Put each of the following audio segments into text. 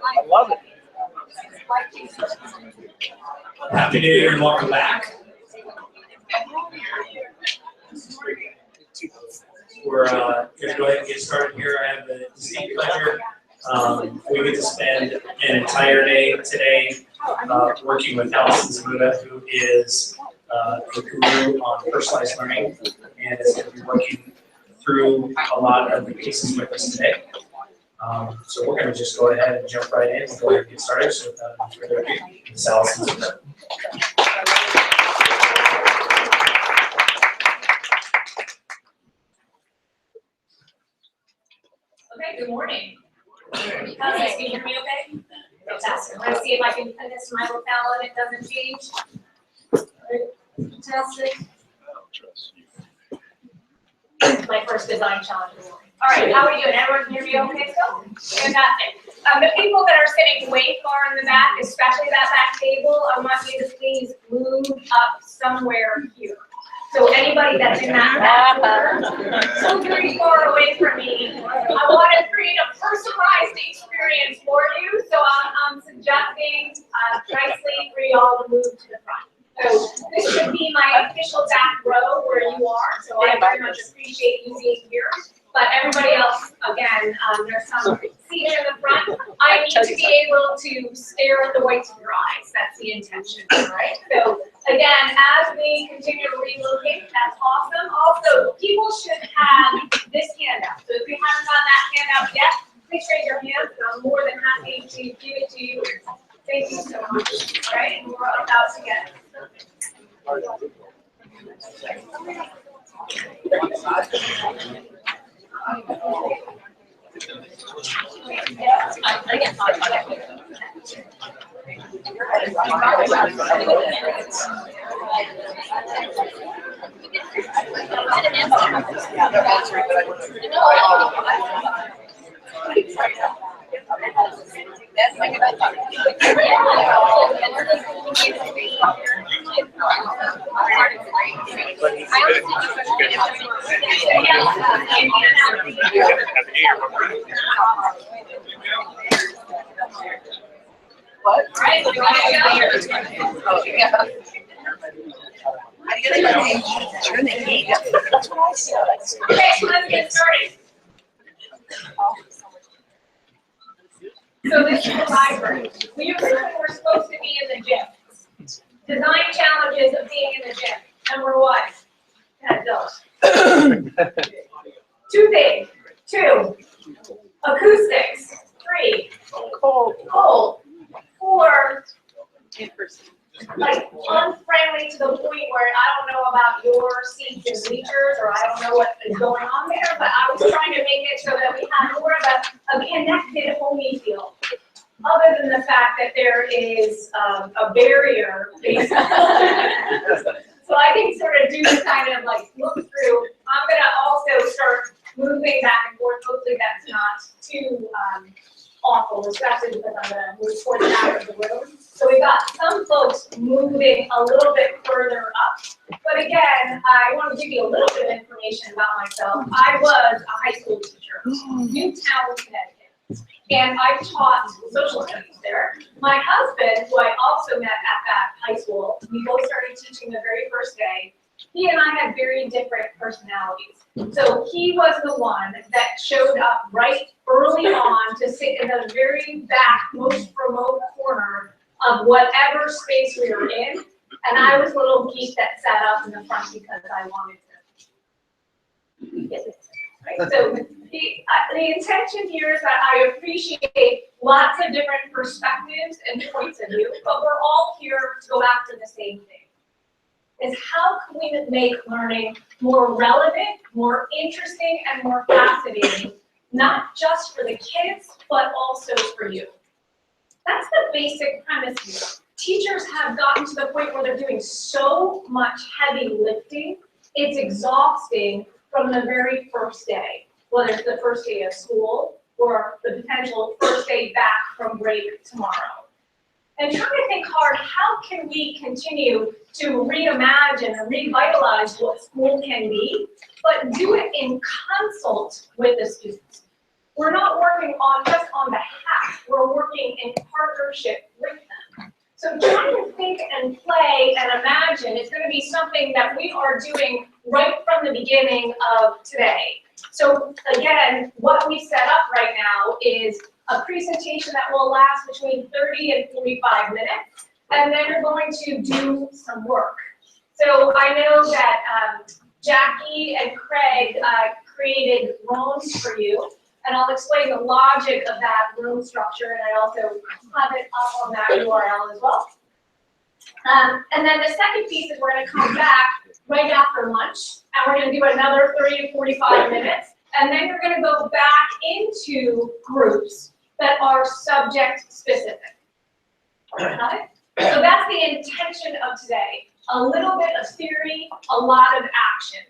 I love it. Happy New Year and welcome back. We're going to go ahead and get started here. I have the distinct pleasure. We get to spend an entire day today working with Allison Zmuda, who is the guru on personalized learning and is going to be working through a lot of the cases with us today. So we're going to just go ahead and jump right in and go ahead and get started. So without any further ado, Ms. Allison Zmuda. Okay, good morning. Can you hear me okay? Fantastic. I'm going to see if I can put this in my lapel and it doesn't change. Fantastic. My first design challenge of the morning. All right, how are we doing? Everyone can hear me okay still? Fantastic. The people that are sitting way far in the back, especially that back table, I want you to please move up somewhere here. So anybody that's in that back corner, so very far away from me, I want to create a personalized experience for you. So I'm suggesting nicely for you all to move to the front. So this should be my official back row where you are. So I very much appreciate you being here. But everybody else, again, there's some seating in the front. I need to be able to stare at the whites of your eyes. That's the intention, right? So again, as we continue to relocate, that's awesome. Also, people should have this handout. So if you haven't gotten that handout yet, please raise your hand, and I'm more than happy to give it to you. Thank you so much. All right, and we're about to get Okay, so let's get started. So this is the library. We originally were supposed to be in the gym. Design challenges of being in the gym. Number one, too big. 2, acoustics. 3, cold. 4, like unfriendly to the point where I don't know about your seats and bleachers, or I don't know what is going on there, but I was trying to make it so that we have more of a connected homey feel. Other than the fact that there is a barrier based on so I can sort of do this kind of like look through. I'm going to also start moving back and forth. Hopefully that's not too awful, especially because I'm going to move towards the back of the room. So we've got some folks moving a little bit further up. But again, I want to give you a little bit of information about myself. I was a high school teacher, Newtown, Connecticut. And I taught social studies there. My husband, who I also met at that high school, we both started teaching the very first day. He and I had very different personalities. So he was the one that showed up right early on to sit in the very back, most remote corner of whatever space we were in. And I was a little geek that sat up in the front because I wanted to get this. Right? So the intention here is that I appreciate lots of different perspectives and points of view, but we're all here to go after the same thing. Is how can we make learning more relevant, more interesting, and more fascinating, not just for the kids, but also for you. That's the basic premise here. Teachers have gotten to the point where they're doing so much heavy lifting, it's exhausting from the very first day, whether it's the first day of school or the potential first day back from break tomorrow. And trying to think hard, how can we continue to reimagine and revitalize what school can be, but do it in consult with the students. We're not working on just on behalf, we're working working in partnership with them. So trying to think and play and imagine is going to be something that we are doing right from the beginning of today. So again, what we set up right now is a presentation that will last between 30 and 45 minutes, and then you're going to do some work. So I know that Jackie and Craig created rooms for you, and I'll explain the logic of that room structure, and I also have it up on that URL as well. And then the second piece is we're going to come back right after lunch, and we're going to do another 30 to 45 minutes, and then you're going to go back into groups that are subject specific. Got it? So that's the intention of today. A little bit of theory, a lot of action,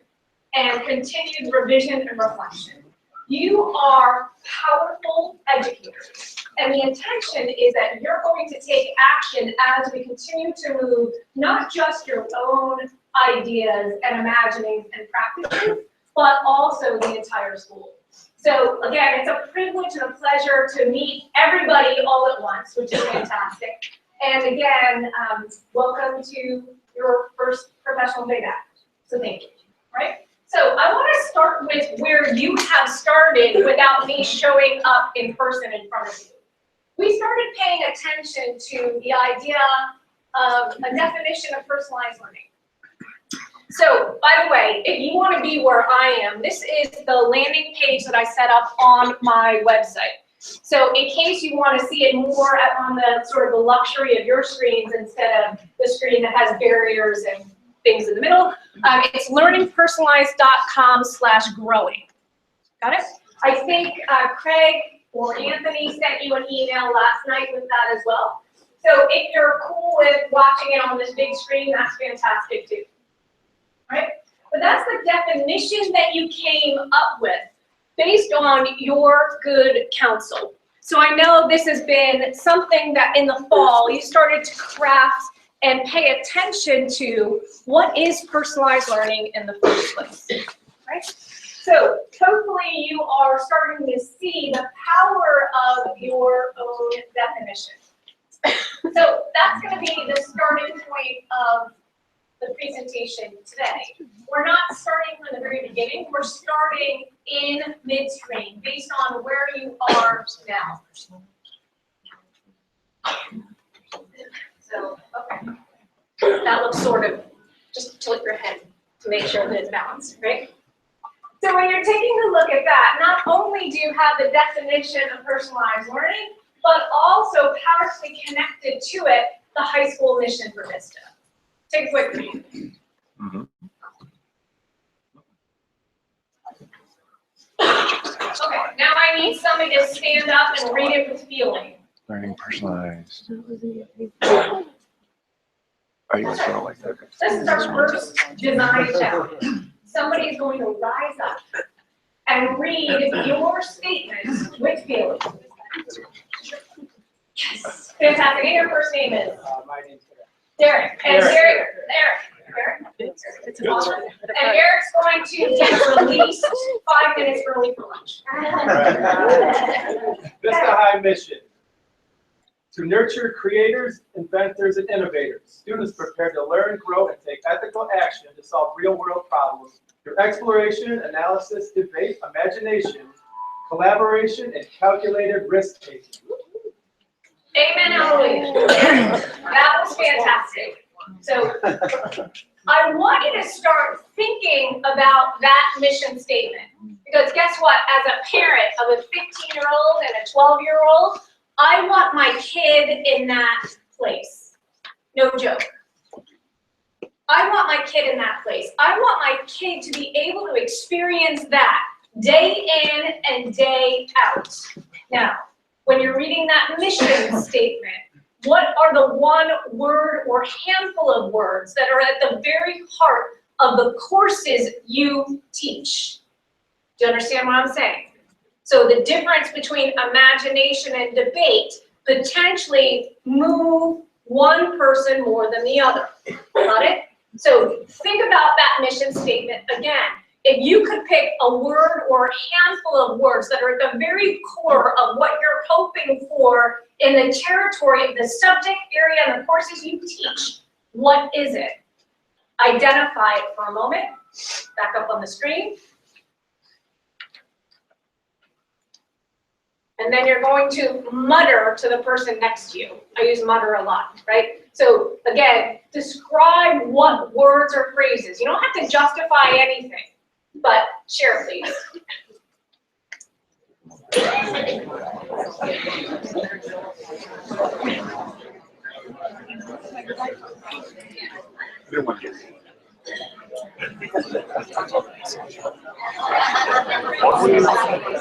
and continued revision and reflection. You are powerful educators, and the intention is that you're going to take action as we continue to move not just your own ideas and imaginings and practices, but also the entire school. So again, it's a privilege and a pleasure to meet everybody all at once, which is fantastic. And again, welcome to your first professional day back. So thank you, right? So I want to start with where you have started without me showing up in person in front of you. We started paying attention to the idea of a definition of personalized learning. So, by the way, if you want to be where I am, this is the landing page that I set up on my website. So in case you want to see it more on the sort of the luxury of your screens instead of the screen that has barriers and things in the middle, it's learningpersonalized.com/growing. Got it? I think Craig or Anthony sent you an email last night with that as well. So if you're cool with watching it on this big screen, that's fantastic too. Right? But that's the definition that you came up with based on your good counsel. So I know this has been something that in the fall you started to craft and pay attention to what is personalized learning in the first place, right? So hopefully you are starting to see the power of your own definition. So that's going to be the starting point of the presentation today. We're not starting from the very beginning, we're starting in midstream based on where you are now. So, okay. That looks sort of, just tilt your head to make sure that it's balanced, right? So when you're taking a look at that, not only do you have the definition of personalized learning, but also powerfully connected to it, the high school mission for Vista. Take a quick read. Okay, now I need somebody to stand up and read it with feeling. Learning personalized. Are you guys gonna like that? This is our first design challenge. Somebody is going to rise up and read your statement with feeling. Yes, fantastic. And your first name is? My name's Derek. And Derek. Awesome. And Eric's going to get released 5 minutes early for lunch. Vista High mission: to nurture creators, inventors, and innovators. Students prepared to learn, grow, and take ethical action to solve real-world problems through exploration, analysis, debate, imagination, collaboration, and calculated risk-taking. Amen, hallelujah. That was fantastic. So I want you to start thinking about that mission statement. Because guess what? As a parent of a 15-year-old and a 12-year-old, I want my kid in that place. No joke. I want my kid in that place. I want my kid to be able to experience that day in and day out. Now, when you're reading that mission statement, what are the one word or handful of words that are at the very heart of the courses you teach? Do you understand what I'm saying? So the difference between imagination and debate potentially move one person more than the other. Got it? So think about that mission statement again. if you could pick a word or a handful of words that are at the very core of what you're hoping for in the territory of the subject area and the courses you teach, what is it? Identify it for a moment. Back up on the screen. And then you're going to mutter to the person next to you. I use mutter a lot, right? So again, describe what words or phrases. You don't have to justify anything, but share, please.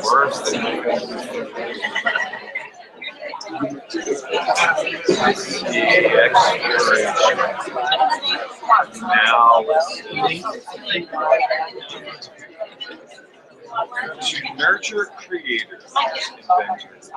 Worse than to nurture creators, inventors,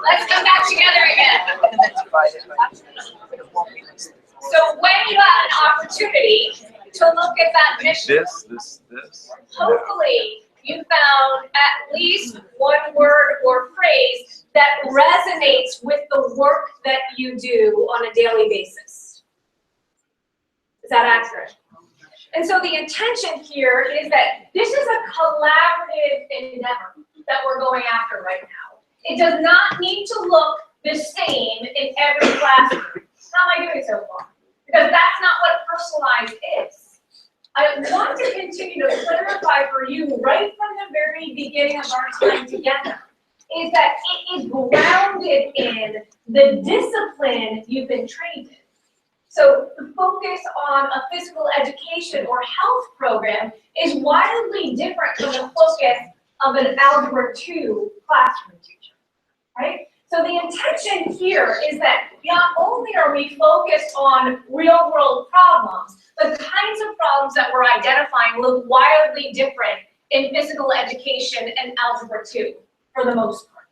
Let's come back together again. So when you have an opportunity to look at that mission, this. hopefully you found at least one word or phrase that resonates with the work that you do on a daily basis. Is that accurate? And so the intention here is that this is a collaborative endeavor that we're going after right now. It does not need to look the same in every classroom. How am I doing so far? Because that's not what personalized is. I want to continue to clarify for you right from the very beginning of our time together is that it is grounded in the discipline you've been trained in. So the focus on a physical education or health program is wildly different from the focus of an Algebra 2 classroom teacher, right? So the intention here is that not only are we focused on real world problems, the kinds of problems that we're identifying look wildly different in physical education and Algebra 2 for the most part.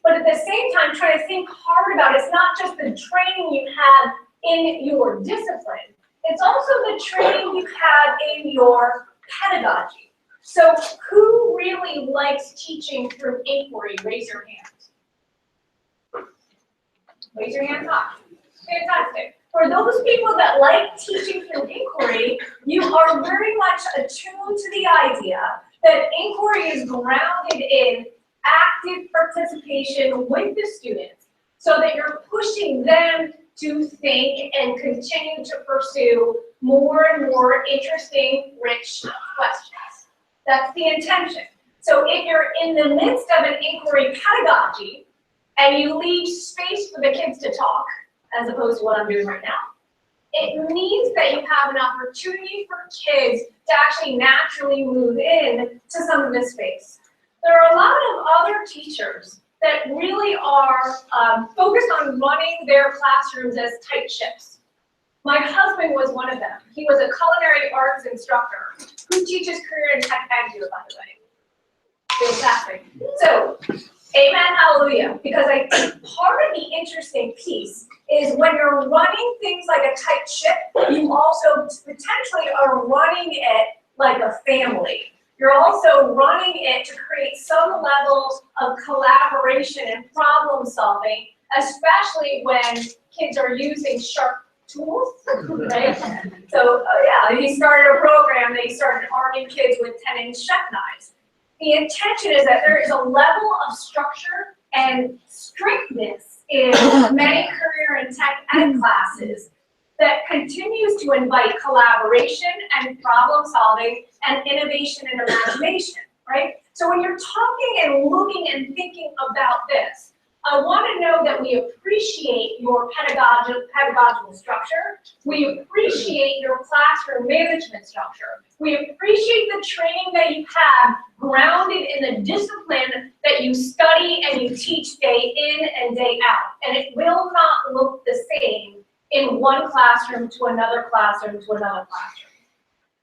But at the same time, try to think hard about it's not just the training you have in your discipline, it's also the training you have in your pedagogy. So who really likes teaching through inquiry? Raise your hand. Raise your hand high. Fantastic. For those people that like teaching through inquiry, you are very much attuned to the idea that inquiry is grounded in active participation with the students so that you're pushing them to think and continue to pursue more and more interesting, rich questions. That's the intention. So if you're in the midst of an inquiry pedagogy and you leave space for the kids to talk, as opposed to what I'm doing right now, it means that you have an opportunity for kids to actually naturally move in to some of this space. There are a lot of other teachers that really are focused on running their classrooms as tight ships. My husband was one of them. He was a culinary arts instructor who teaches career and tech ed here, by the way. Fantastic. So, amen, hallelujah. Because I think part of the interesting piece is when you're running things like a tight ship, you also potentially are running it like a family. You're also running it to create some level of collaboration and problem solving, especially when kids are using sharp tools, right? So yeah, he started a program that he started arming kids with 10-inch chef knives. The intention is that there is a level of structure and strictness in many career and tech ed classes that continues to invite collaboration and problem solving and innovation and imagination, right? So when you're talking and looking and thinking about this, I want to know that we appreciate your pedagogical structure. We appreciate your classroom management structure. We appreciate the training that you have grounded in the discipline that you study and you teach day in and day out. And it will not look the same in one classroom to another classroom to another classroom.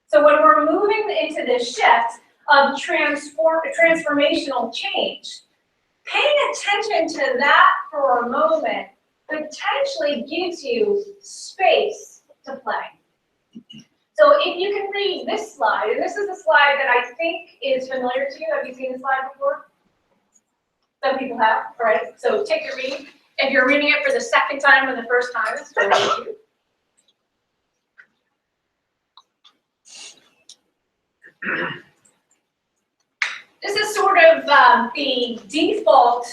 So when we're moving into this shift of transformational change, paying attention to that for a moment potentially gives you space to play. So if you can read this slide, and this is a slide that I think is familiar to you. Have you seen this slide before? Some people have, all right? So take a read. If you're reading it for the second time or the first time, it's totally you. This is sort of the default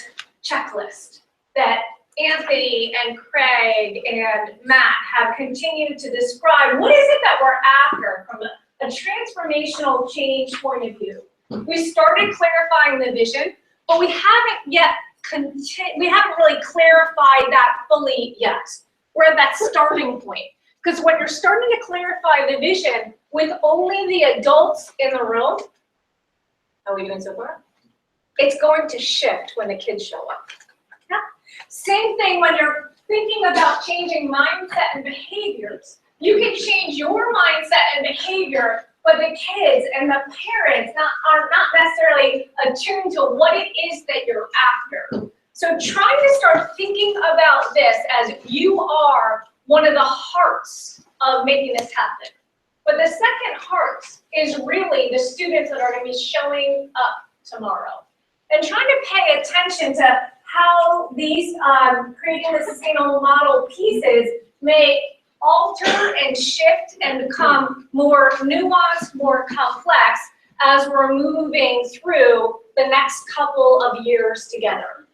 checklist that Anthony and Craig and Matt have continued to describe. What is it that we're after from a transformational change point of view? We started clarifying the vision, but we haven't really clarified that fully yet. We're at that starting point. Because when you're starting to clarify the vision with only the adults in the room, how are we doing so far? It's going to shift when the kids show up. Yeah. Same thing when you're thinking about changing mindset and behaviors. You can change your mindset and behavior, but the kids and the parents are not necessarily attuned to what it is that you're after. So trying to start thinking about this as you are one of the hearts of making this happen. But the second heart is really the students that are going to be showing up tomorrow. And trying to pay attention to how these creating the sustainable model pieces may alter and shift and become more nuanced, more complex as we're moving through the next couple of years together.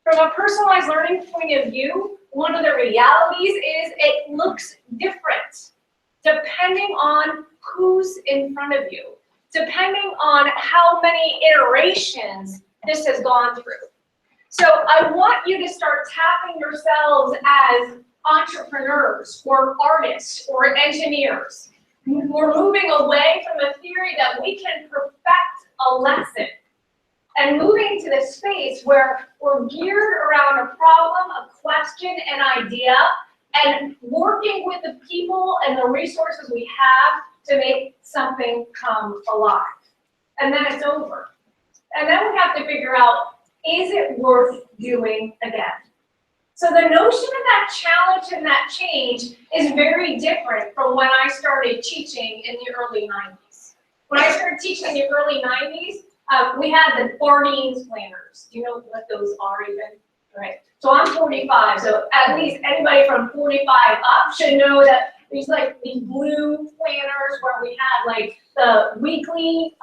From a personalized learning point of view, one of the realities is it looks different depending on who's in front of you, depending on how many iterations this has gone through. So I want you to start tapping yourselves as entrepreneurs or artists or engineers. We're moving away from the theory that we can perfect a lesson and moving to the space where we're geared around a problem, a question, an idea, and working with the people and the resources we have to make something come alive. And then it's over. And then we have to figure out, is it worth doing again? So the notion of that challenge and that change is very different from when I started teaching in the early 90s. When I started teaching in the early 90s, we had the Barney's planners. Do you know what those are even? Right. So I'm 45, so at least anybody from 45 up should know that there's like these blue planners where we had like the weekly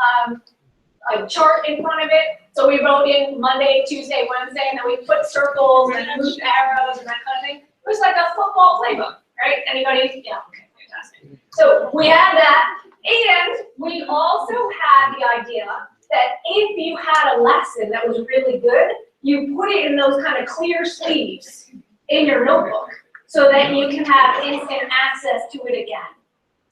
chart in front of it. So we wrote in Monday, Tuesday, Wednesday, and then we put circles and moved arrows and that kind of thing. It was like a football playbook, right? Anybody? Yeah, okay, fantastic. So we had that, and we also had the idea that if you had a lesson that was really good, you put it in those kind of clear sleeves in your notebook so that you can have instant access to it again.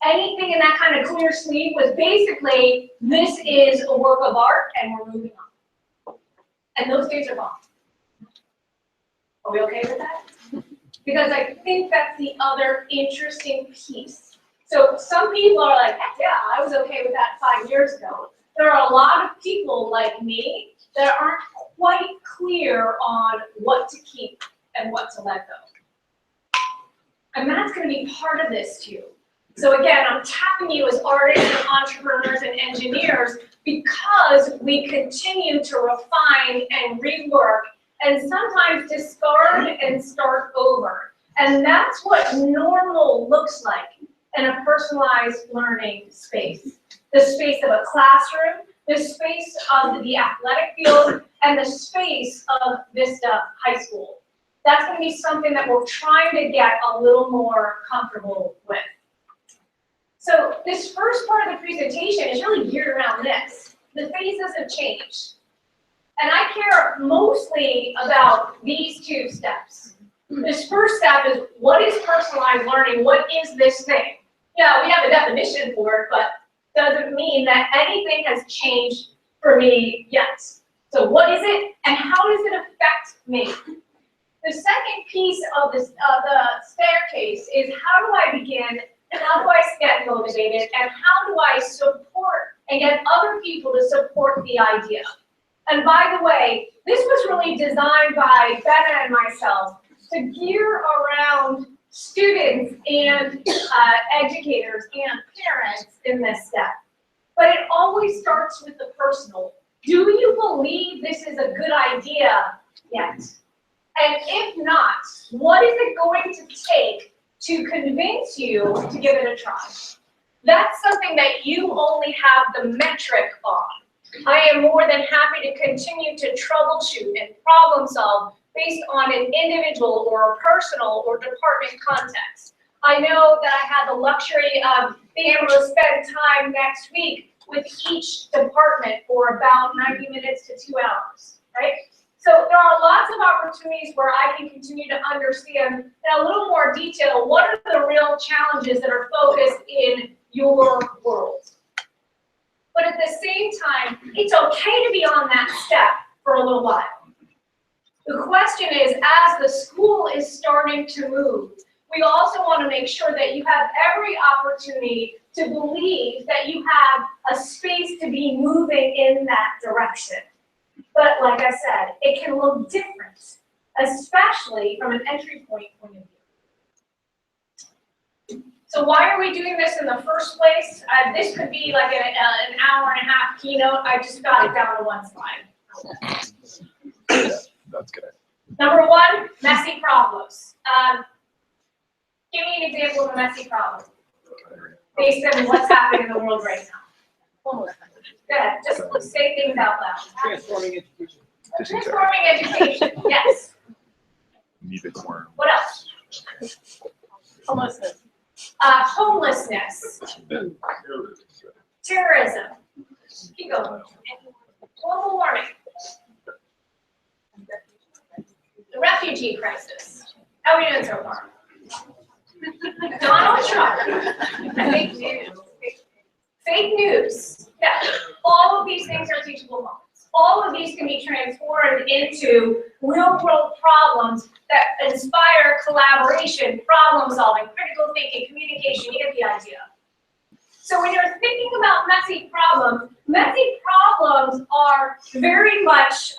Anything in that kind of clear sleeve was basically, this is a work of art and we're moving on. And those days are gone. Are we okay with that? Because I think that's the other interesting piece. So some people are like, heck yeah, I was okay with that 5 years ago. There are a lot of people like me that aren't quite clear on what to keep and what to let go. And that's going to be part of this too. So again, I'm tapping you as artists and entrepreneurs and engineers because we continue to refine and rework and sometimes discard and start over. And that's what normal looks like in a personalized learning space. The space of a classroom, the space of the athletic field, and the space of Vista High School. That's going to be something that we're trying to get a little more comfortable with. So this first part of the presentation is really geared around this. The phases have changed. And I care mostly about these two steps. This first step is, what is personalized learning? What is this thing? Yeah, we have a definition for it, but doesn't mean that anything has changed for me yet. So what is it, and how does it affect me? The second piece of this, the staircase is how do I begin, how do I get motivated, and how do I support and get other people to support the idea? And by the way, this was really designed by Benna and myself to gear around students and educators and parents in this step. But it always starts with the personal. Do you believe this is a good idea yet? And if not, what is it going to take to convince you to give it a try? That's something that you only have the metric on. I am more than happy to continue to troubleshoot and problem solve based on an individual or a personal or department context. I know that I had the luxury of being able to spend time next week with each department for about 90 minutes to 2 hours, right? So there are lots of opportunities where I can continue to understand in a little more detail what are the real challenges that are focused in your world. But at the same time, it's okay to be on that step for a little while. The question is, as the school is starting to move, we also want to make sure that you have every opportunity to believe that you have a space to be moving in that direction. But like I said, it can look different, especially from an entry point of view. So why are we doing this in the first place? This could be like an hour and a half keynote. I just got it down to one slide. That's good. Number one, messy problems. Give me an example of a messy problem based on what's happening in the world right now. Go ahead, just say things out loud. Transforming education. Transforming education, yes. Needed more. What else? Homelessness. Homelessness, terrorism. Keep going. Global warming. The refugee crisis. How are we doing so far? Donald Trump. Fake news. Fake news. Yeah. All of these things are teachable moments. All of these can be transformed into real-world problems that inspire collaboration, problem solving, critical thinking, communication. You get the idea. So when you're thinking about messy problems are very much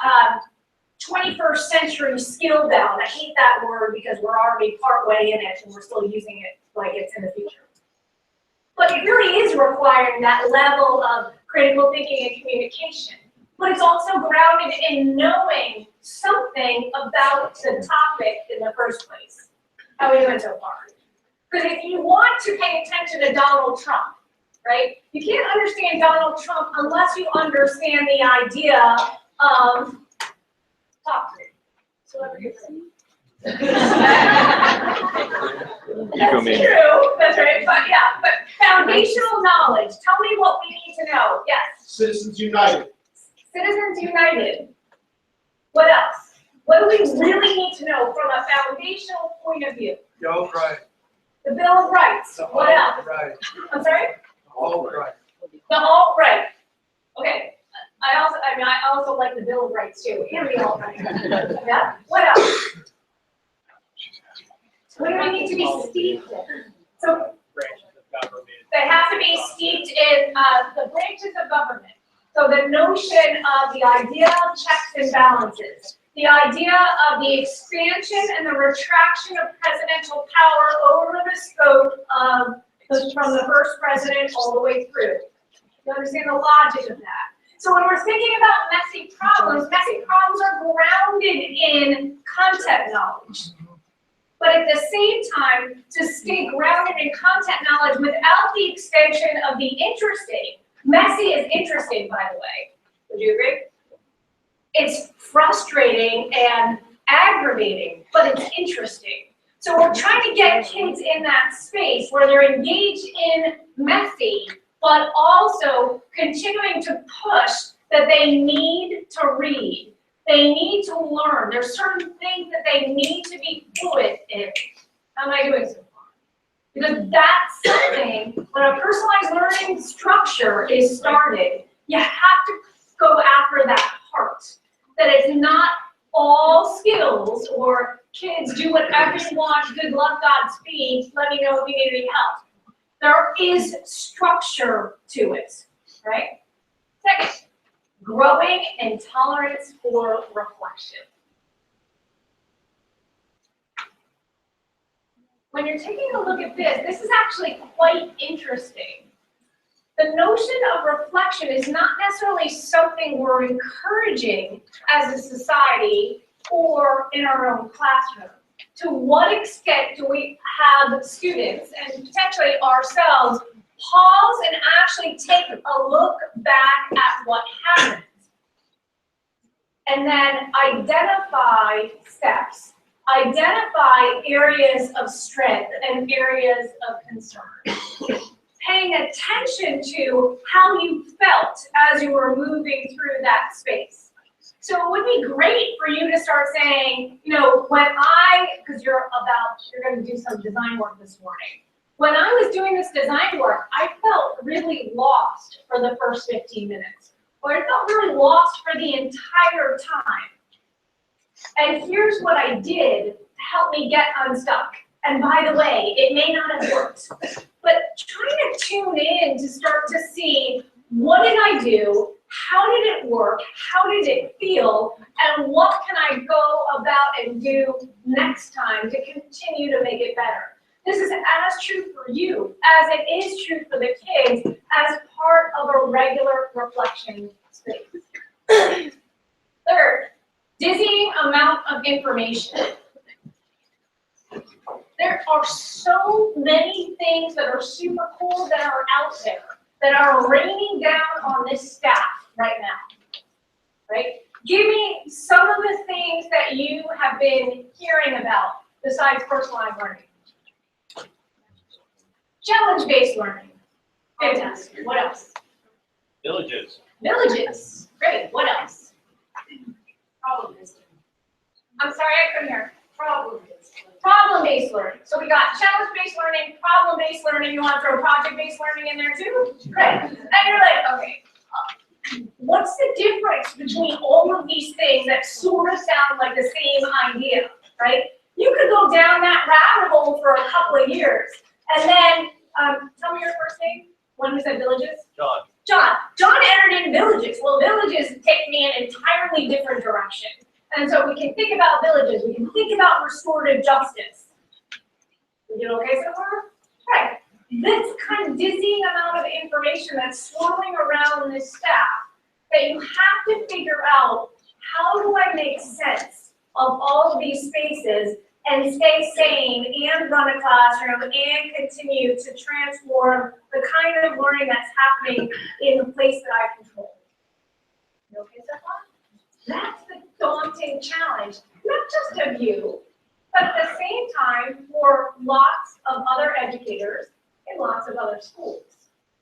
21st century skill bound. I hate that word because we're already partway in it and we're still using it like it's in the future. But it really is requiring that level of critical thinking and communication. But it's also grounded in knowing something about the topic in the first place. How are we doing so far? Because if you want to pay attention to Donald Trump, right, you can't understand Donald Trump unless you understand the idea of topic. Celebrity. That's true, that's right, but foundational knowledge. Tell me what we need to know. Yes. Citizens United. Citizens United. What else? What do we really need to know from a foundational point of view? Bill of Rights. The Bill of Rights. What else? Right. I'm sorry? All right. The alt-right. Okay. I also like the Bill of Rights too. And the alt-right. Yeah? What else? What do we need to be steeped in? So they have to be steeped in the branches of government. So the notion of the idea of checks and balances, the idea of the expansion and the retraction of presidential power over the scope of from the first president all the way through. You understand the logic of that? So when we're thinking about messy problems are grounded in content knowledge. But at the same time, to stay grounded in content knowledge without the extension of the interesting. Messy is interesting, by the way. Would you agree? It's frustrating and aggravating, but it's interesting. So we're trying to get kids in that space where they're engaged in messy, but also continuing to push that they need to read. They need to learn. There's certain things that they need to be fluent in. How am I doing so far? Because that's something, when a personalized learning structure is started, you have to go after that part. That it's not all skills, or kids do whatever you want, good luck, Godspeed, let me know if you need any help. There is structure to it, right? Second, growing and tolerance for reflection. When you're taking a look at this, this is actually quite interesting. The notion of reflection is not necessarily something we're encouraging as a society or in our own classroom. To what extent do we have students and potentially ourselves pause and actually take a look back at what happened and then identify steps, identify areas of strength and areas of concern, paying attention to how you felt as you were moving through that space. So it would be great for you to start saying, you know, because you're going to do some design work this morning. When I was doing this design work, I felt really lost for the first 15 minutes, or I felt really lost for the entire time. And here's what I did to help me get unstuck. And by the way, it may not have worked, but trying to tune in to start to see, what did I do? How did it work? How did it feel? And what can I go about and do next time to continue to make it better? This is as true for you as it is true for the kids as part of a regular reflection space. Third, dizzying amount of information. There are so many things that are super cool that are out there that are raining down on this staff right now, right? Give me some of the things that you have been hearing about besides personalized learning. Challenge-based learning. Fantastic. What else? Villages. Villages. Great. What else? Problem-based learning. I'm sorry, I couldn't hear. Problem-based learning. Problem-based learning. So we got challenge-based learning, problem-based learning. You want to throw project-based learning in there too? Great. And you're like, okay, what's the difference between all of these things that sort of sound like the same idea, right? You could go down that rabbit hole for a couple of years. And then, tell me your first name. One who said villages? John. John. John entered in villages. Well, villages take me an entirely different direction. And so we can think about villages. We can think about restorative justice. We did okay so far? Right. This kind of dizzying amount of information that's swirling around this staff that you have to figure out, how do I make sense of all of these spaces and stay sane and run a classroom and continue to transform the kind of learning that's happening in the place that I control. You okay so far? That's the daunting challenge, not just of you, but at the same time for lots of other educators in lots of other schools.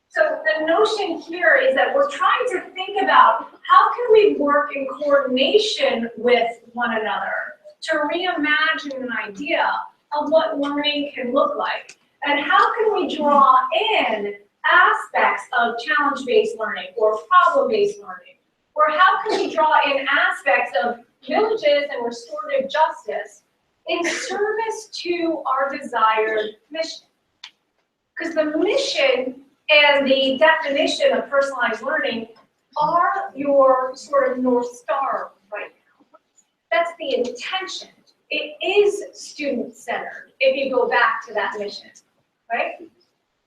So the notion here is that we're trying to think about, how can we work in coordination with one another to reimagine an idea of what learning can look like? And how can we draw in aspects of challenge-based learning or problem-based learning? Or how can we draw in aspects of villages and restorative justice in service to our desired mission? Because the mission and the definition of personalized learning are your sort of North Star right now. That's the intention. It is student-centered, if you go back to that mission, right?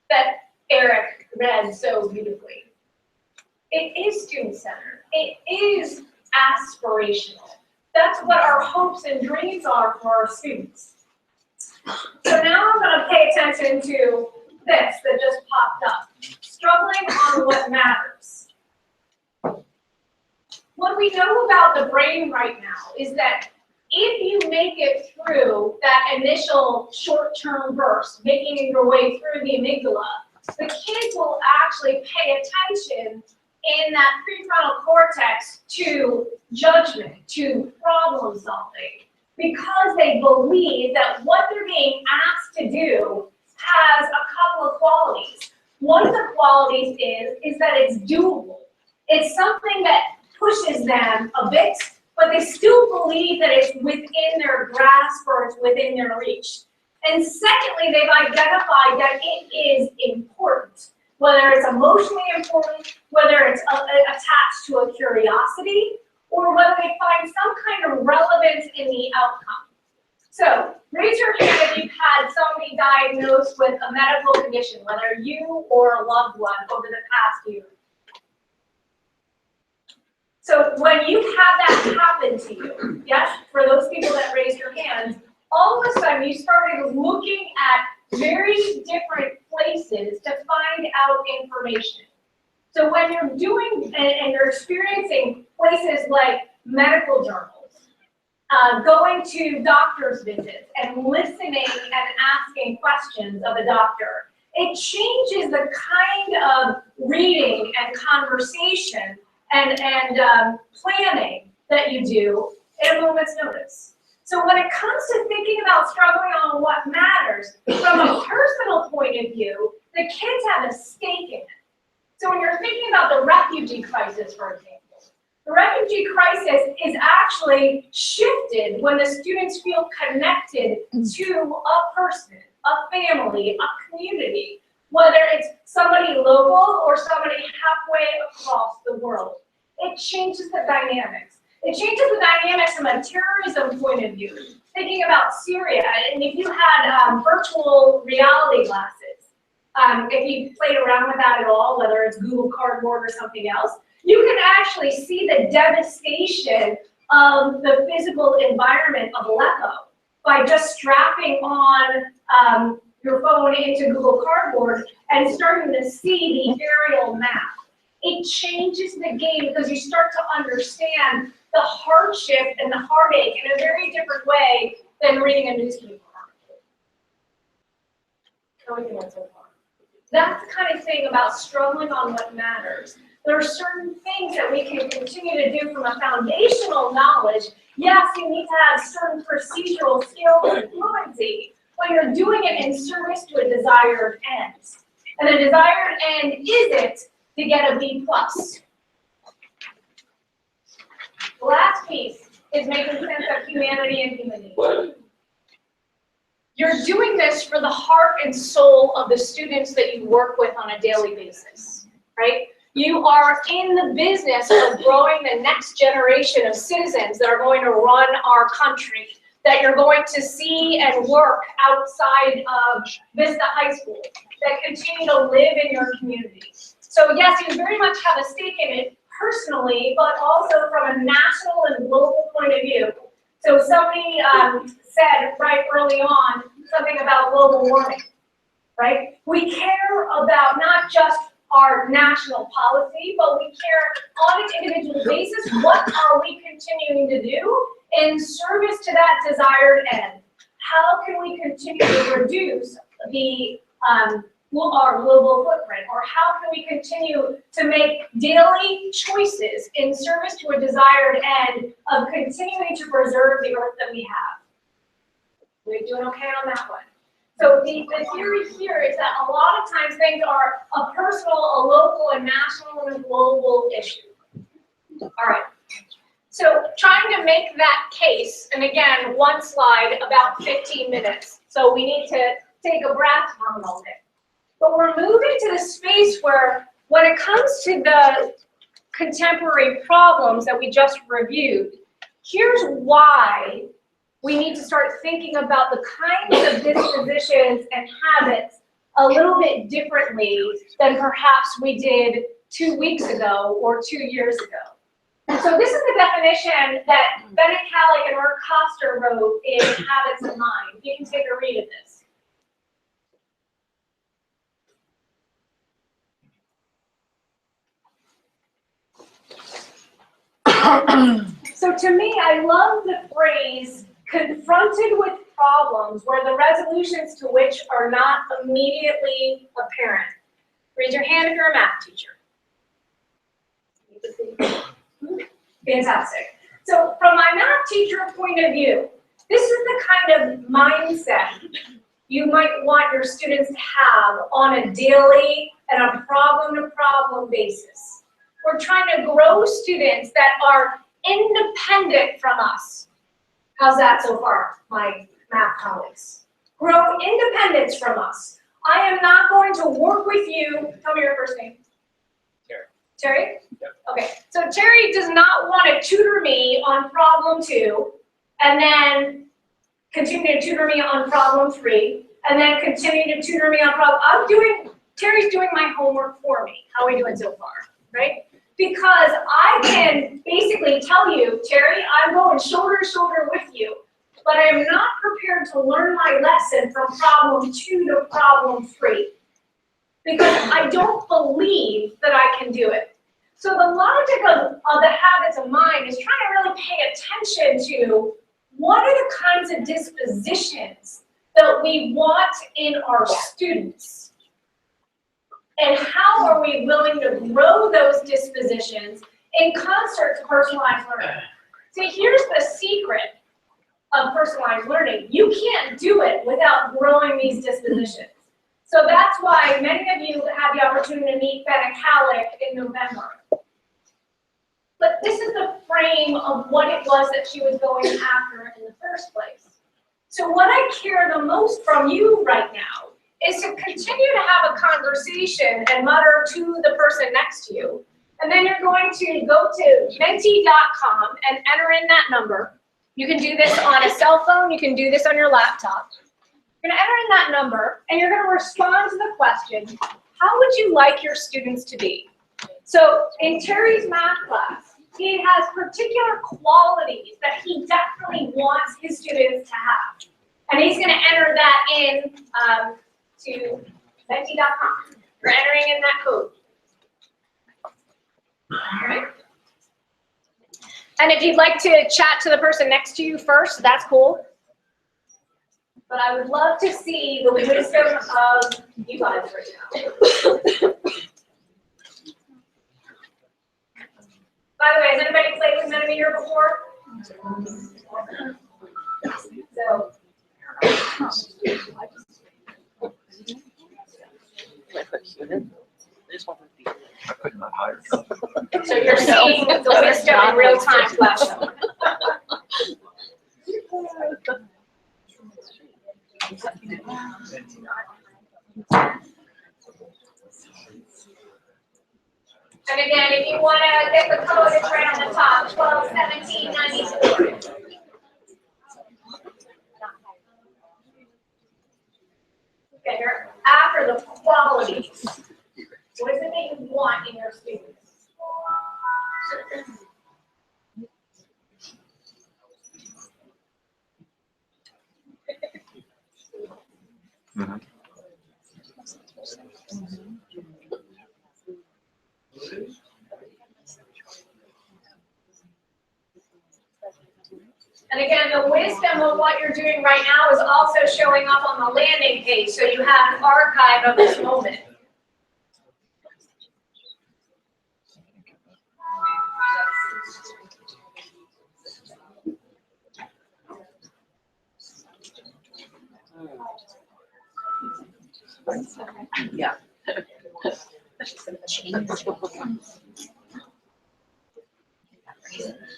That Eric read so beautifully. It is student-centered. It is aspirational. That's what our hopes and dreams are for our students. So now I'm going to pay attention to this that just popped up. Struggling on what matters. What we know about the brain right now is that if you make it through that initial short-term burst, making your way through the amygdala, the kids will actually pay attention in that prefrontal cortex to judgment, to problem solving, because they believe that what they're being asked to do has a couple of qualities. One of the qualities is that it's doable. It's something that pushes them a bit, but they still believe that it's within their grasp or it's within their reach. And secondly, they've identified that it is important, whether it's emotionally important, whether it's attached to a curiosity, or whether they find some kind of relevance in the outcome. So, raise your hand if you've had somebody diagnosed with a medical condition, whether you or a loved one over the past year. So, when you have that happen to you, yes, for those people that raised your hands, all of a sudden you started looking at very different places to find out information. So when you're doing and you're experiencing places like medical journals, going to doctor's visits and listening and asking questions of a doctor, it changes the kind of reading and conversation and planning that you do at a moment's notice. So when it comes to thinking about struggling on what matters, from a personal point of view, the kids have a stake in it. So when you're thinking about the refugee crisis, for example, the refugee crisis is actually shifted when the students feel connected to a person, a family, a community, whether it's somebody local or somebody halfway across the world. It changes the dynamics. It changes the dynamics from a terrorism point of view. Thinking about Syria, and if you had virtual reality glasses, if you played around with that at all, whether it's Google Cardboard or something else, you can actually see the devastation of the physical environment of Aleppo by just strapping on your phone into Google Cardboard and starting to see the aerial map. It changes the game because you start to understand the hardship and the heartache in a very different way than reading a newspaper article. How are we doing so far? That's the kind of thing about struggling on what matters. There are certain things that we can continue to do from a foundational knowledge. Yes, you need to have certain procedural skills and fluency, but you're doing it in service to a desired end. And the desired end isn't to get a B+. The last piece is making sense of humanity and human nature. You're doing this for the heart and soul of the students that you work with on a daily basis, right? You are in the business of growing the next generation of citizens that are going to run our country, that you're going to see and work outside of Vista High School, that continue to live in your community. So yes, you very much have a stake in it personally, but also from a national and global point of view. So somebody said right early on something about global warming, right? We care about not just our national policy, but we care on an individual basis, what are we continuing to do in service to that desired end? How can we continue to reduce our global footprint, or how can we continue to make daily choices in service to a desired end of continuing to preserve the earth that we have? We're doing okay on that one. So the theory here is that a lot of times things are a personal, a local, a national, and a global issue. All right. So trying to make that case, and again, one slide, about 15 minutes. So we need to take a breath for a moment. But we're moving to the space where, when it comes to the contemporary problems that we just reviewed, here's why we need to start thinking about the kinds of dispositions and habits a little bit differently than perhaps we did 2 weeks ago or 2 years ago. So this is the definition that Bennett Kallick and Art Koster wrote in Habits of Mind. You can take a read of this. So to me, I love the phrase, confronted with problems where the resolutions to which are not immediately apparent. Raise your hand if you're a math teacher. Fantastic. So from my math teacher point of view, this is the kind of mindset you might want your students to have on a daily and a problem-to-problem basis. We're trying to grow students that are independent from us. How's that so far, my math colleagues? Grow independence from us. I am not going to work with you. Tell me your first name. Terry. Terry? Yep. Okay, so Terry does not want to tutor me on problem 2, and then continue to tutor me on problem 3, and then continue to tutor me on problem. Terry's doing my homework for me. How are we doing so far, right? Because I can basically tell you, Terry, I'm going shoulder to shoulder with you, but I am not prepared to learn my lesson from problem 2 to problem 3 because I don't believe that I can do it. So the logic of the habits of mind is trying to really pay attention to what are the kinds of dispositions that we want in our students. And how are we willing to grow those dispositions in concert to personalized learning? See, here's the secret of personalized learning. You can't do it without growing these dispositions. So that's why many of you had the opportunity to meet Fenna Kallick in November. But this is the frame of what it was that she was going after in the first place. So what I care the most from you right now is to continue to have a conversation and mutter to the person next to you. And then you're going to go to menti.com and enter in that number. You can do this on a cell phone, you can do this on your laptop. You're gonna enter in that number and you're gonna respond to the question, how would you like your students to be? So in Terry's math class, he has particular qualities that he definitely wants his students to have. And he's gonna enter that in to menti.com. You're entering in that code. All right. And if you'd like to chat to the person next to you first, that's cool. But I would love to see the wisdom of you guys right now. By the way, has anybody played with Mentimeter before? So. I put not higher. So you're seeing the wisdom in real time flash. And again, if you want to get the code, it's right on the top, 121794. Okay, you're after the qualities. What is it that you want in your students? Mm-hmm. And again, the wisdom of what you're doing right now is also showing up on the landing page, so you have an archive of this moment. Yeah.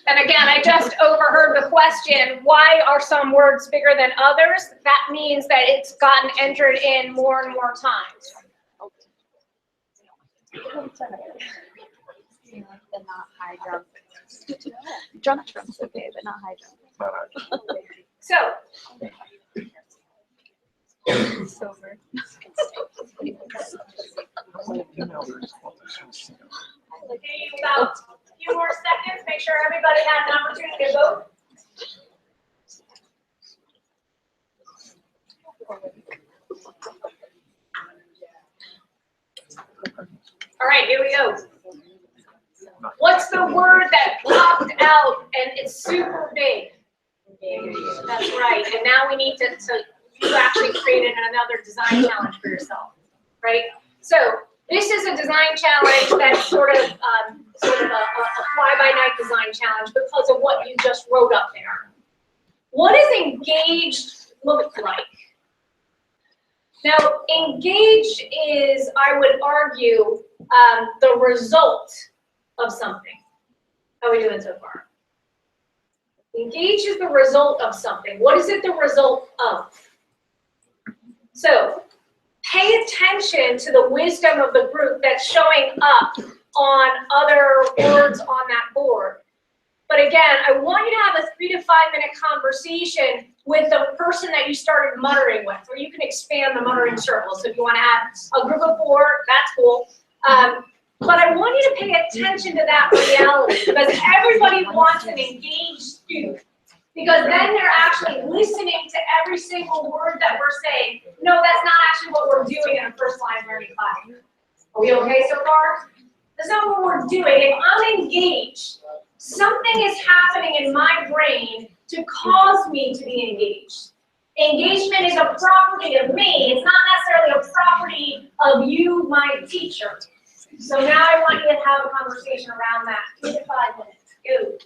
And again, I just overheard the question, why are some words bigger than others? That means that it's gotten entered in more and more times. But not high jump. Jump jump's okay, but not high jump. Not high. So, Sober. about a few more seconds, make sure everybody has an opportunity to vote. All right, here we go. What's the word that popped out and it's super big? That's right. And now we need to you actually created another design challenge for yourself, right? So this is a design challenge that's sort of a fly-by-night design challenge because of what you just wrote up there. What does engaged look like? Now, engaged is, I would argue, the result of something. How are we doing so far? Engage is the result of something. What is it the result of? So pay attention to the wisdom of the group that's showing up on other words on that board. But again, I want you to have a 3 to 5 minute conversation with the person that you started muttering with, or you can expand the muttering circle. So if you want to have a group of 4, that's cool. But I want you to pay attention to that reality, because everybody wants an engaged student. Because then they're actually listening to every single word that we're saying. No, that's not actually what we're doing in a first line learning class. Are we okay so far? That's not what we're doing. If I'm engaged, something is happening in my brain to cause me to be engaged. Engagement is a property of me. It's not necessarily a property of you, my teacher. So now I want you to have a conversation around that. 3 to 5 minutes. Go.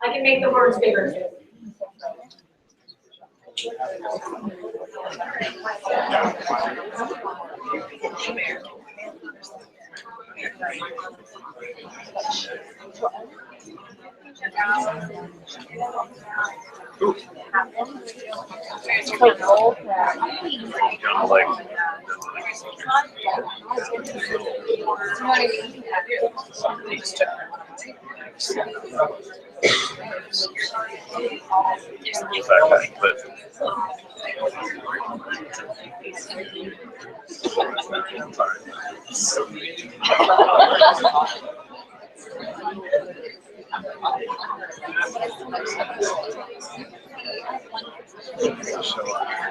I can make the words bigger too.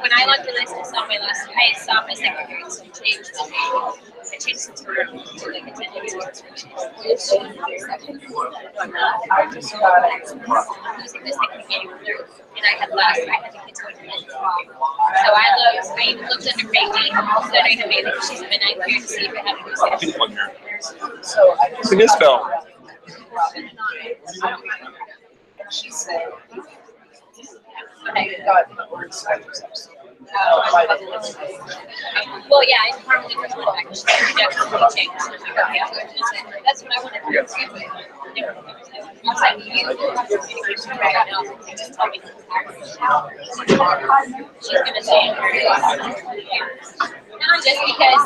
When I logged in, I saw my secretary change. I changed it to like attendance. I just got using this thing and I had the kids going to bed. So I even looked under baby, considering a baby, she's been out here to see if it had It's a good spell. she said, well, yeah, I normally first went back. She definitely changed. That's what I wanted to do. I was like, you right now. Just tell me. She's gonna say it. Not just because.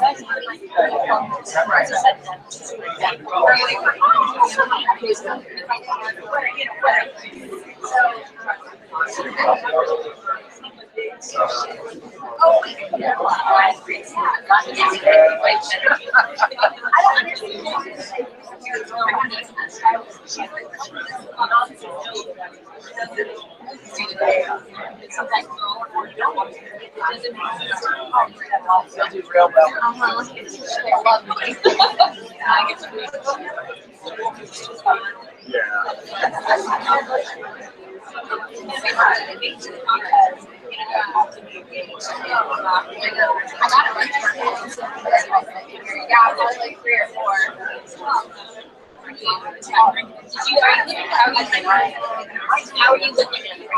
How are you looking at it?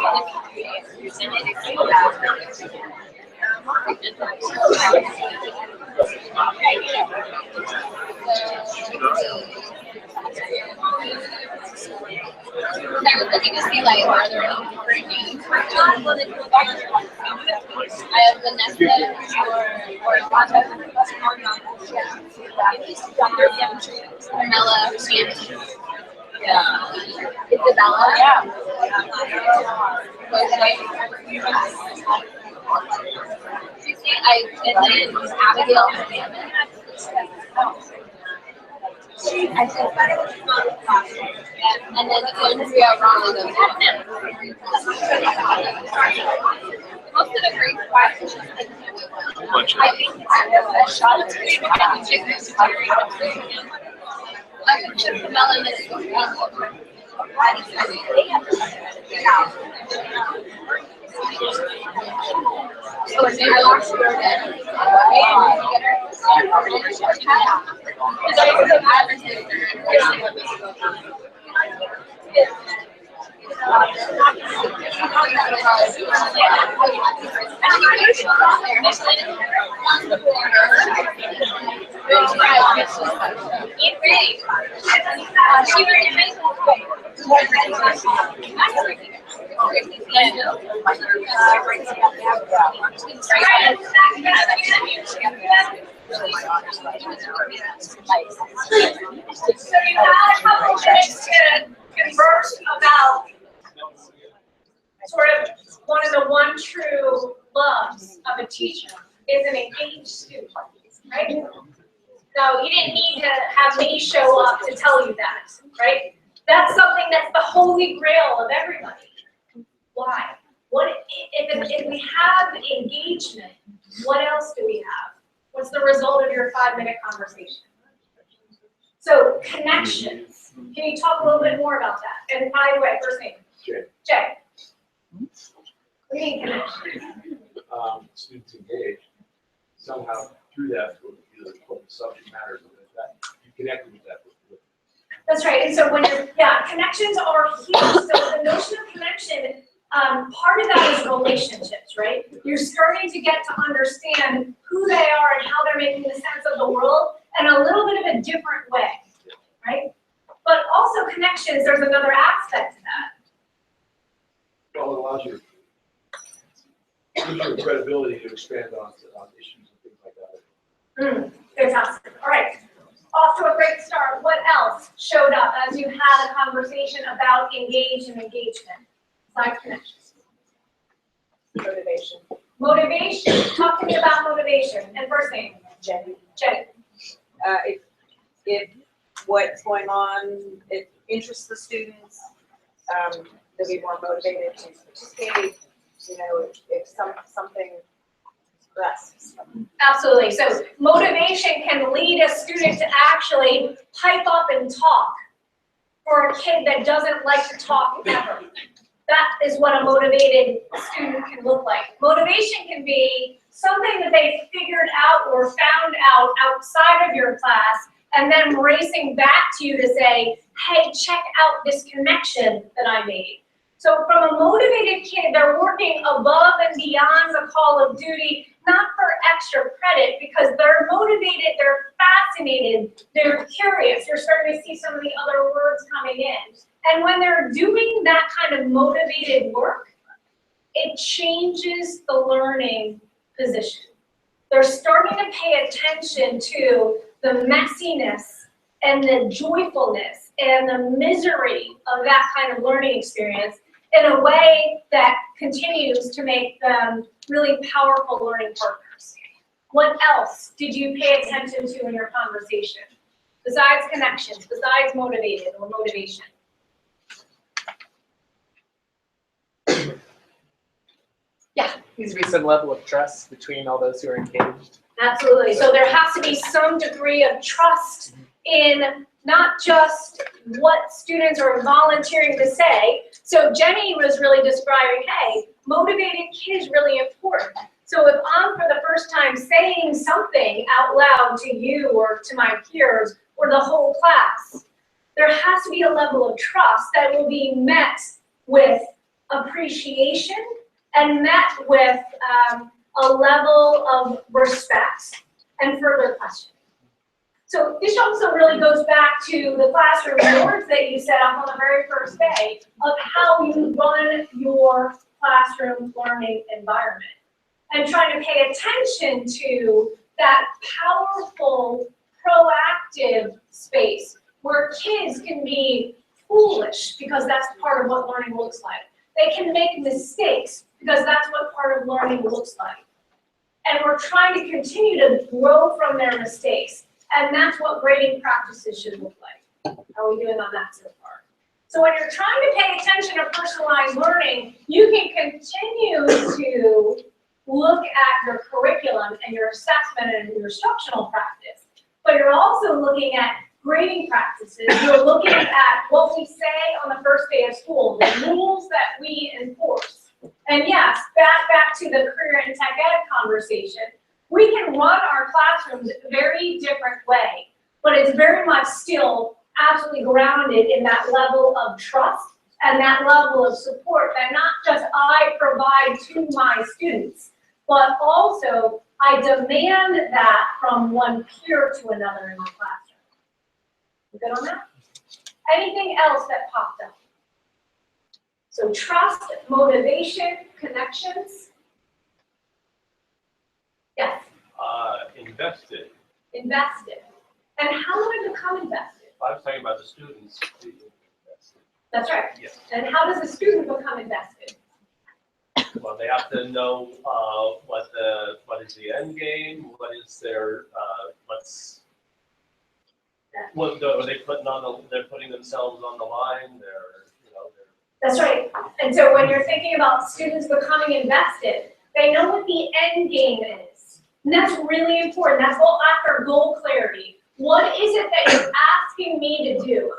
I was looking to see, like, are there any different names? I have Vanessa or Carmela, Isabella. Yeah. And then Abigail. And then Andrea Ronaldo. Most of the great questions. I think a shot of So you had a couple minutes to converse about sort of one of the one true loves of a teacher is an engaged student, right? So you didn't need to have me show up to tell you that, right? That's something that's the holy grail of everybody. Why? If we have engagement, what else do we have? What's the result of your 5-minute conversation? So connections. Can you talk a little bit more about that? And by the way, first name. Jay. What do you mean connections? Students engage somehow through that, either what the subject matters, or that you connect with that. That's right. And so when connections are huge. So the notion of connection, part of that is relationships, right? You're starting to get to understand who they are and how they're making the sense of the world in a little bit of a different way, right? But also connections, there's another aspect to that. Well, it allows you, gives you the credibility to expand on issues and things like that. Fantastic. All right. Off to a great start. What else showed up as you had a conversation about engage and engagement? Besides connections. Motivation. Motivation. Talk to me about motivation. And first name. Jenny. Jenny. If what's going on, it interests the students, they'll be more motivated to participate. You know, if something progresses. Absolutely. So motivation can lead a student to actually pipe up and talk for a kid that doesn't like to talk ever. That is what a motivated student can look like. Motivation can be something that they figured out or found out outside of your class and then racing back to you to say, hey, check out this connection that I made. So from a motivated kid, they're working above and beyond the call of duty, not for extra credit, because they're motivated, they're fascinated, they're curious. You're starting to see some of the other words coming in. And when they're doing that kind of motivated work, it changes the learning position. They're starting to pay attention to the messiness and the joyfulness and the misery of that kind of learning experience in a way that continues to make them really powerful learning partners. What else did you pay attention to in your conversation? Besides connections, besides motivated or motivation? Yeah. Needs to be some level of trust between all those who are engaged. Absolutely. So there has to be some degree of trust in not just what students are volunteering to say. So Jenny was really describing, hey, motivated kid is really important. So if I'm for the first time saying something out loud to you or to my peers or the whole class, there has to be a level of trust that will be met with appreciation and met with a level of respect and further questioning. So this also really goes back to the classroom boards that you set up on the very first day of how you run your classroom learning environment and trying to pay attention to that powerful, proactive space where kids can be foolish because that's part of what learning looks like. They can make mistakes because that's what part of learning looks like. And we're trying to continue to grow from their mistakes. And that's what grading practices should look like. How are we doing on that so far? So when you're trying to pay attention to personalized learning, you can continue to look at your curriculum and your assessment and your instructional practice. But you're also looking at grading practices. You're looking at what we say on the first day of school, the rules that we enforce. And yes, back to the career and tech ed conversation, we can run our classrooms a very different way, but it's very much still absolutely grounded in that level of trust and that level of support that not just I provide to my students, but also I demand that from one peer to another in my classroom. You good on that? Anything else that popped up? So trust, motivation, connections. Yes, Invested. invested. And how do I become invested? I was talking about the students. That's right. Yes. And how does a student become invested? Well, they have to know what is the end game, what is their what are they putting on the, they're putting themselves on the line. That's right. And so when you're thinking about students becoming invested, they know what the end game is. And that's really important. That's all after goal clarity. What is it that you're asking me to do?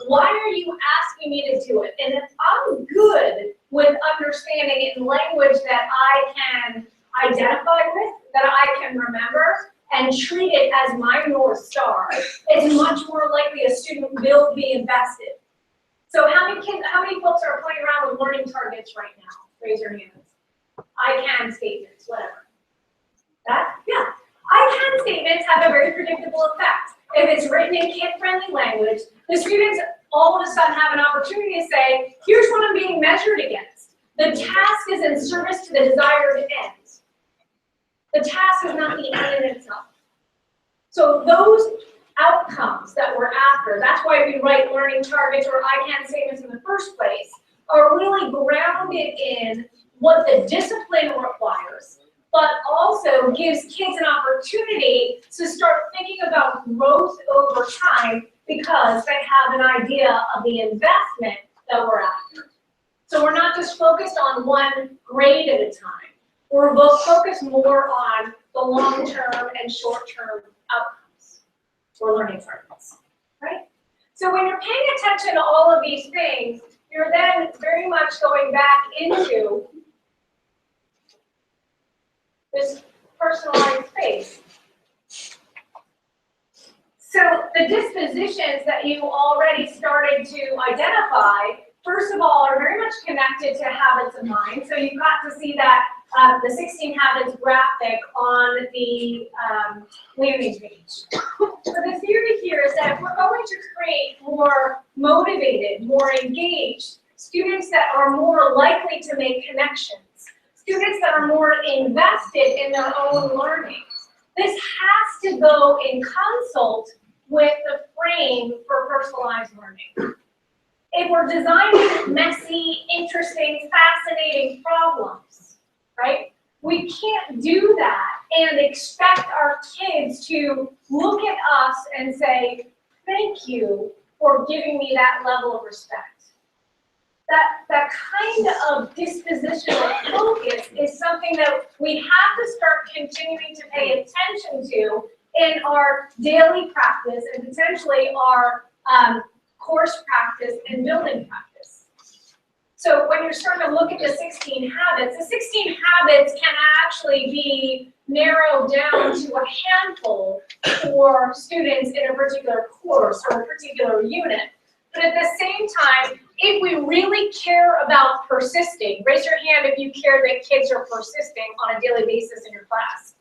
Why are you asking me to do it? And if I'm good with understanding it in language that I can identify with, that I can remember, and treat it as my North Star, it's much more likely a student will be invested. So how many folks are playing around with learning targets right now? Raise your hands. I can statements, whatever. That? Yeah. I can statements have a very predictable effect. If it's written in kid-friendly language, the students all of a sudden have an opportunity to say, here's what I'm being measured against. The task is in service to the desired end. The task is not the end in itself. So those outcomes that we're after, that's why we write learning targets or I can statements in the first place, are really grounded in what the discipline requires, but also gives kids an opportunity to start thinking about growth over time because they have an idea of the investment that we're after. So we're not just focused on one grade at a time. We're both focused more on the long-term and short-term outcomes for learning targets, right? So when you're paying attention to all of these things, you're then very much going back into this personalized space. So the dispositions that you already started to identify, first of all, are very much connected to habits of mind. So you've got to see that the 16 habits graphic on the landing page. So the theory here is that if we're going to create more motivated, more engaged students that are more likely to make connections, students that are more invested in their own learning, this has to go in consult with the frame for personalized learning. If we're designing messy, interesting, fascinating problems, right? We can't do that and expect our kids to look at us and say, thank you for giving me that level of respect. That kind of dispositional focus is something that we have to start continuing to pay attention to in our daily practice and potentially our course practice and building practice. So when you're starting to look at the 16 habits, the 16 habits can actually be narrowed down to a handful for students in a particular course or a particular unit. But at the same time, if we really care about persisting, raise your hand if you care that kids are persisting on a daily basis in your class.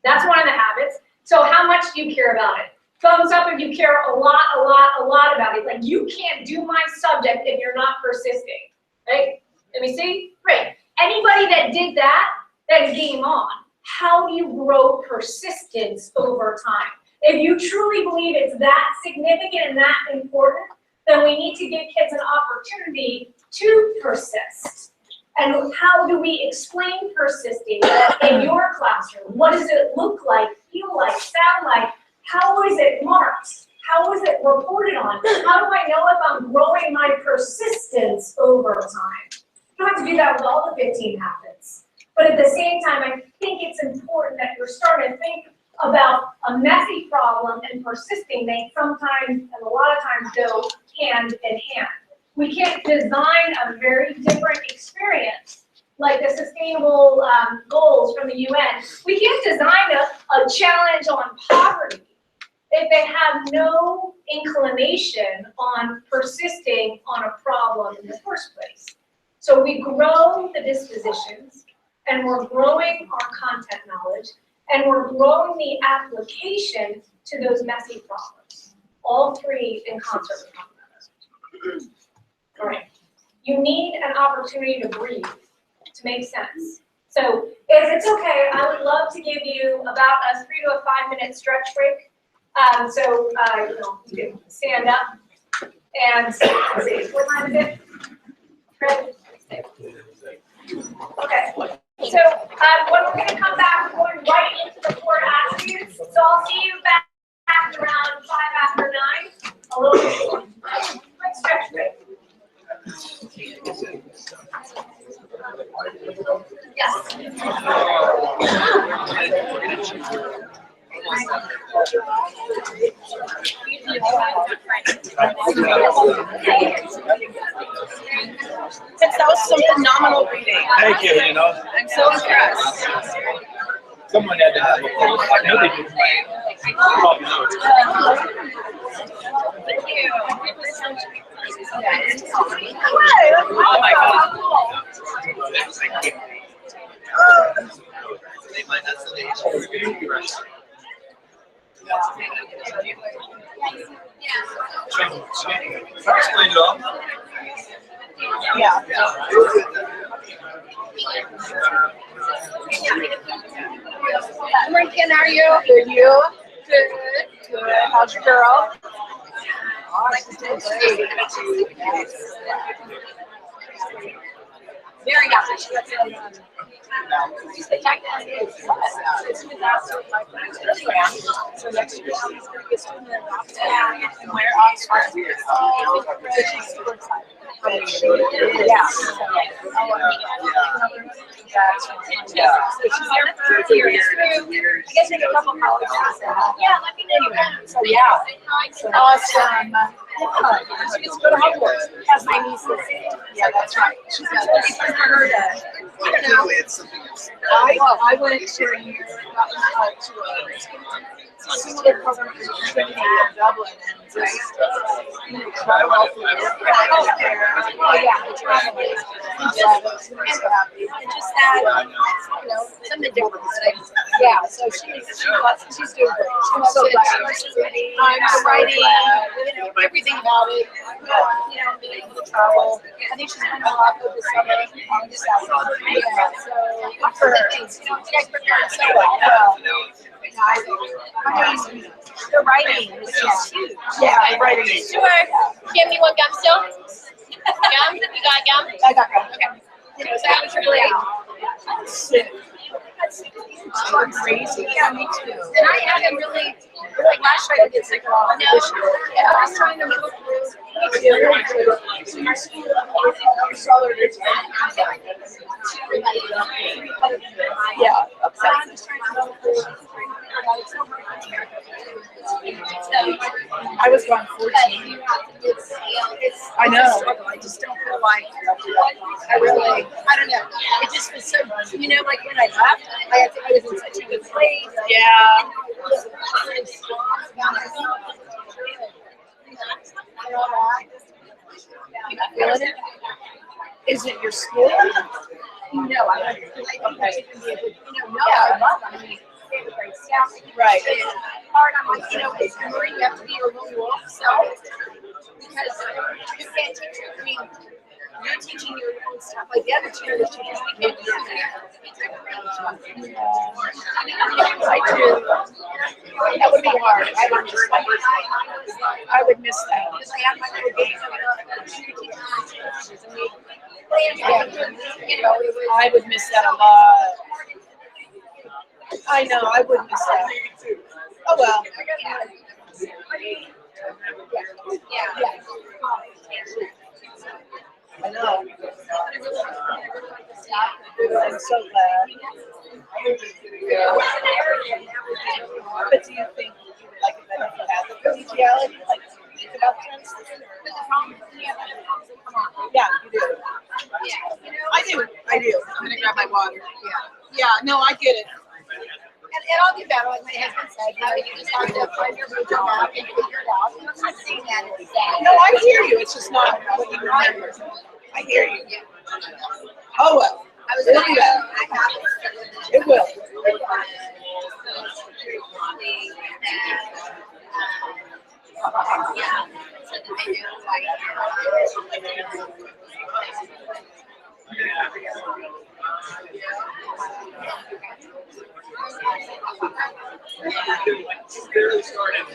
That's one of the habits. So how much do you care about it? Thumbs up if you care a lot about it. Like you can't do my subject if you're not persisting, right? Let me see. Great. Anybody that did that, that's game on. How do you grow persistence over time? If you truly believe it's that significant and that important, then we need to give kids an opportunity to persist. And how do we explain persisting in your classroom? What does it look like, feel like, sound like? How is it marked? How is it reported on? How do I know if I'm growing my persistence over time? You don't have to do that with all the 15 habits. But at the same time, I think it's important that you're starting to think about a messy problem and persisting. They sometimes, and a lot of times, go hand in hand. We can't design a very different experience, like the sustainable goals from the UN. We can't design a challenge on poverty if they have no inclination on persisting on a problem in the first place. So we grow the dispositions, and we're growing our content knowledge, and we're growing the application to those messy problems. All three in concert with one another. All right. You need an opportunity to breathe, to make sense. So if it's okay, I would love to give you about a 3 to a 5 minute stretch break. You can stand up and let's see, what time is it? Ready? Okay. So when we're going to come back, we're going right into the core attributes. So I'll see you back around 5 after 9. A little quick stretch break. Yes. That was some phenomenal reading. Thank you, you know. I'm so impressed. Someone had to have it. I know they did. You probably know it. Thank you. Oh my God. Explain it all. Yeah. Lincoln, are you? Good, you? Good. Good. How's your girl? Very happy. She got some, so next year she's going to be a student in Oxford. And where Oxford? So she's super excited. Yeah. So she's there for 2 years. I guess in a couple colleges. Yeah, let me know. So yeah. Awesome. Yeah. She gets to go to Hogwarts. As my niece is. Yeah, that's right. She's got to for her to, I don't know. I went to a year, to a similar program for Trinity in Dublin and just travel all through healthcare. Oh yeah, travel. And just that, something different. Yeah, so she's doing great. I'm so glad. I'm writing, everything about it. Being able to travel. I think she's been a lot over the summer. Yeah, so good for her. You guys prepared so well. The writing is just huge. Yeah, the writing is Sure. Give me one gum still? Gum? You got gum? I got gum. Okay. So how was your grade? Sick. Crazy. Yeah, me too. And I haven't really, like last year I did sick a lot. No. Yeah, I was trying to move through. So your school, yeah. I was going 14. I know. I just don't feel like I don't know. It just was so, like when I left, I was in such a good place. Yeah. You not feeling it? Is it your school? No, I don't. Okay. I love it. Right. Hard, I'm like, it's Marie, you have to be your own wolf self because you can't teach it. I mean, you're teaching your own stuff. Like the other two teachers, they can't do that. I do. That would be hard. I would miss that. Because I have my little game I would miss that a lot. I know, I would miss that. Oh well. Yeah. I know. I'm so glad. But do you think you would like it better if you had the collegiality? Like, think about things? Yeah, you do. I do. I'm gonna grab my water. Yeah, no, I get it. And I'll do better, like my husband said, you just have to find your root back and figure it out. I'm not saying that it's sad. No, I hear you. It's just not what you remember. I hear you. Oh well. It'll be better. It will. Barely started.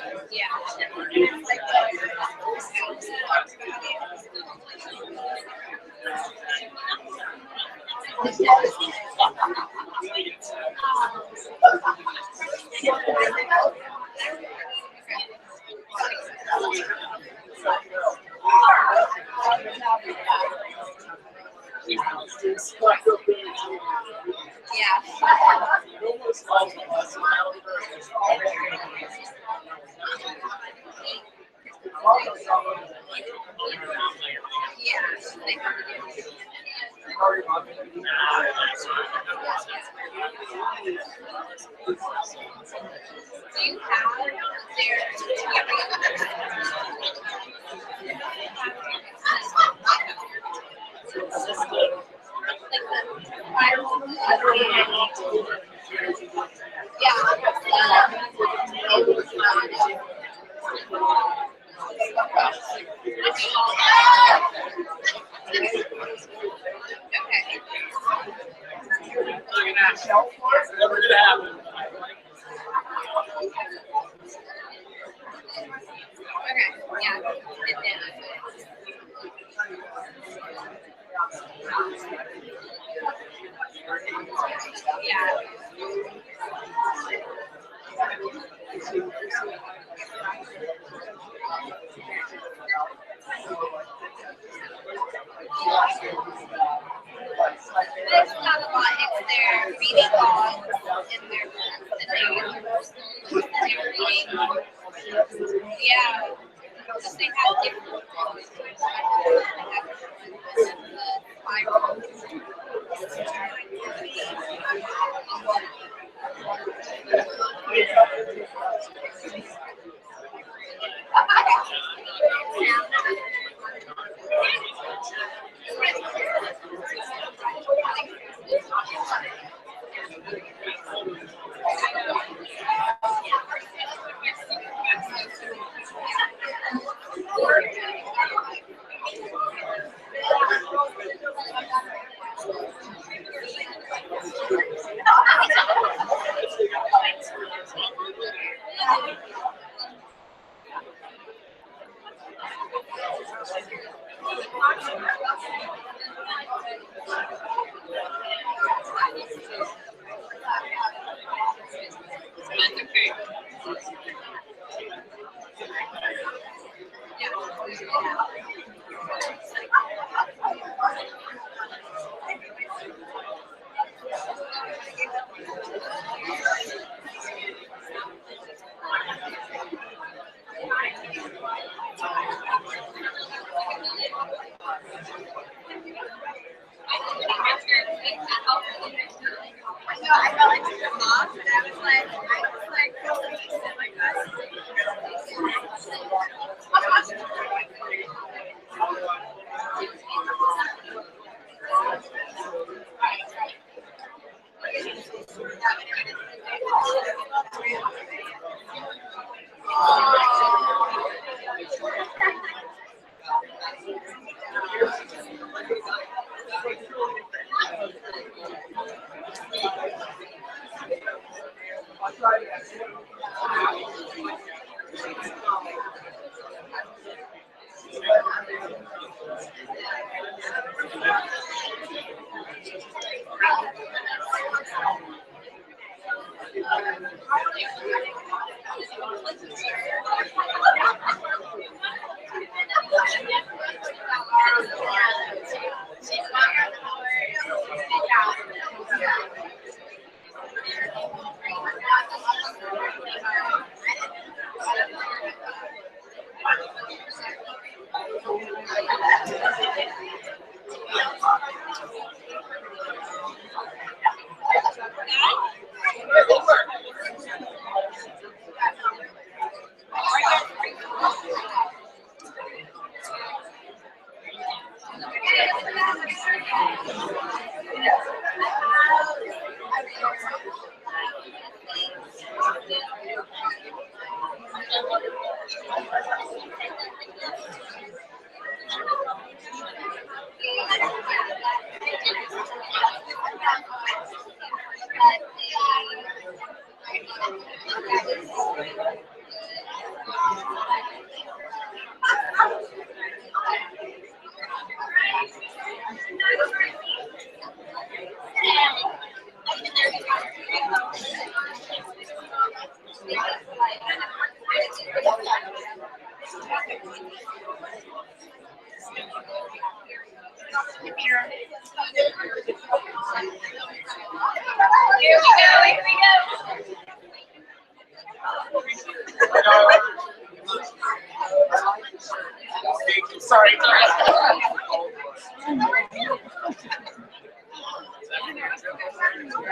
Never gonna happen. It's not a lot, it's their reading logs and their books that they're reading. Yeah, because they have different books. They have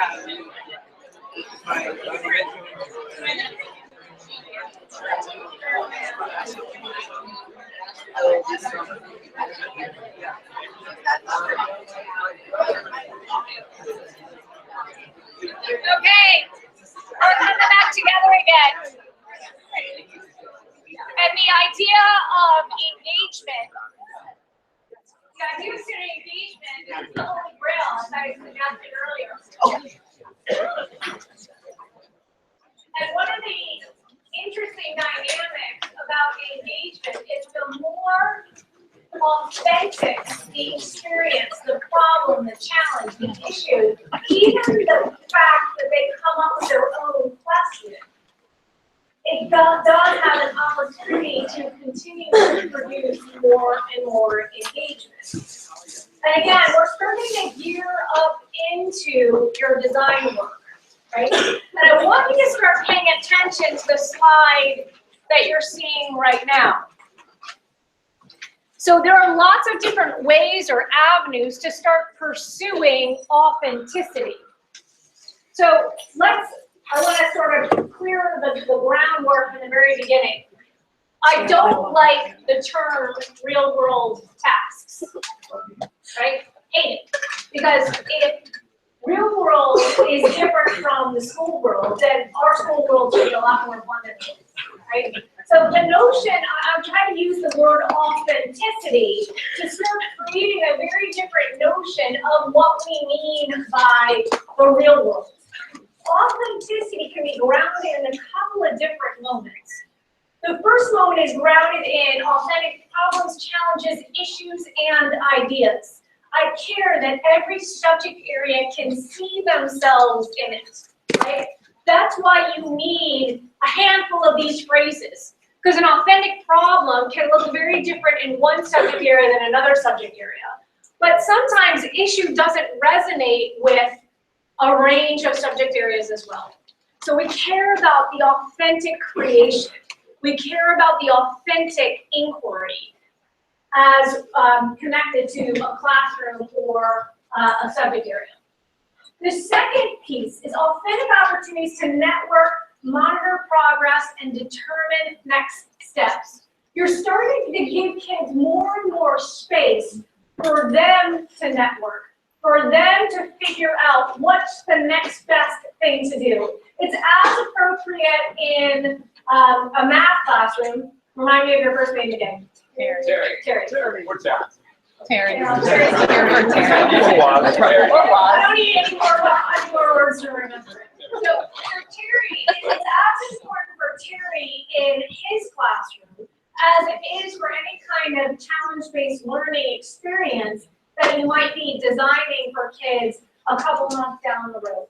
Okay, we're coming back together again. And the idea of engagement, of student engagement is the holy grail, as I suggested earlier. And one of the interesting dynamics about engagement is the more authentic the experience, the problem, the challenge, the issue, even the fact that they come up with their own question, it does have an opportunity to continue to produce more and more engagement. And again, we're starting to gear up into your design work, right? And I want you to start paying attention to the slide that you're seeing right now. So there are lots of different ways or avenues to start pursuing authenticity. So I want to sort of clear the groundwork in the very beginning. I don't like the term real world tasks, right? Hate it. Because if real world is different from the school world, then our school world should be a lot more fun than it is, right? So the notion, I'm trying to use the word authenticity to start creating a very different notion of what we mean by the real world. Authenticity can be grounded in a couple of different moments. The first moment is grounded in authentic problems, challenges, issues, and ideas. I care that every subject area can see themselves in it, right? That's why you need a handful of these phrases, because an authentic problem can look very different in one subject area than another subject area. But sometimes the issue doesn't resonate with a range of subject areas as well. So we care about the authentic creation. We care about the authentic inquiry as connected to a classroom or a subject area. The second piece is authentic opportunities to network, monitor progress, and determine next steps. You're starting to give kids more and more space for them to network, for them to figure out what's the next best thing to do. It's as appropriate in a math classroom. Remind me of your first name again. Terry. What's that? Terry. Yeah, Terry's here for Terry. I don't need any more words to remember. So for Terry, it's as important for Terry in his classroom as it is for any kind of challenge-based learning experience that you might be designing for kids a couple months down the road.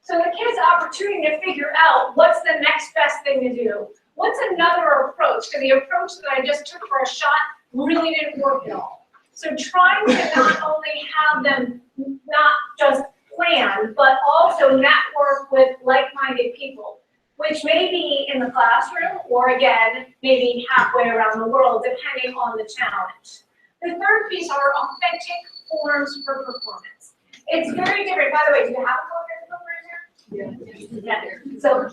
So the kids' opportunity to figure out what's the next best thing to do. What's another approach? Because the approach that I just took for a shot really didn't work at all. So trying to not only have them not just plan, but also network with like-minded people, which may be in the classroom or again, maybe halfway around the world, depending on the challenge. The third piece are authentic forms for performance. It's very different. By the way, do you have a program here? Yeah. So,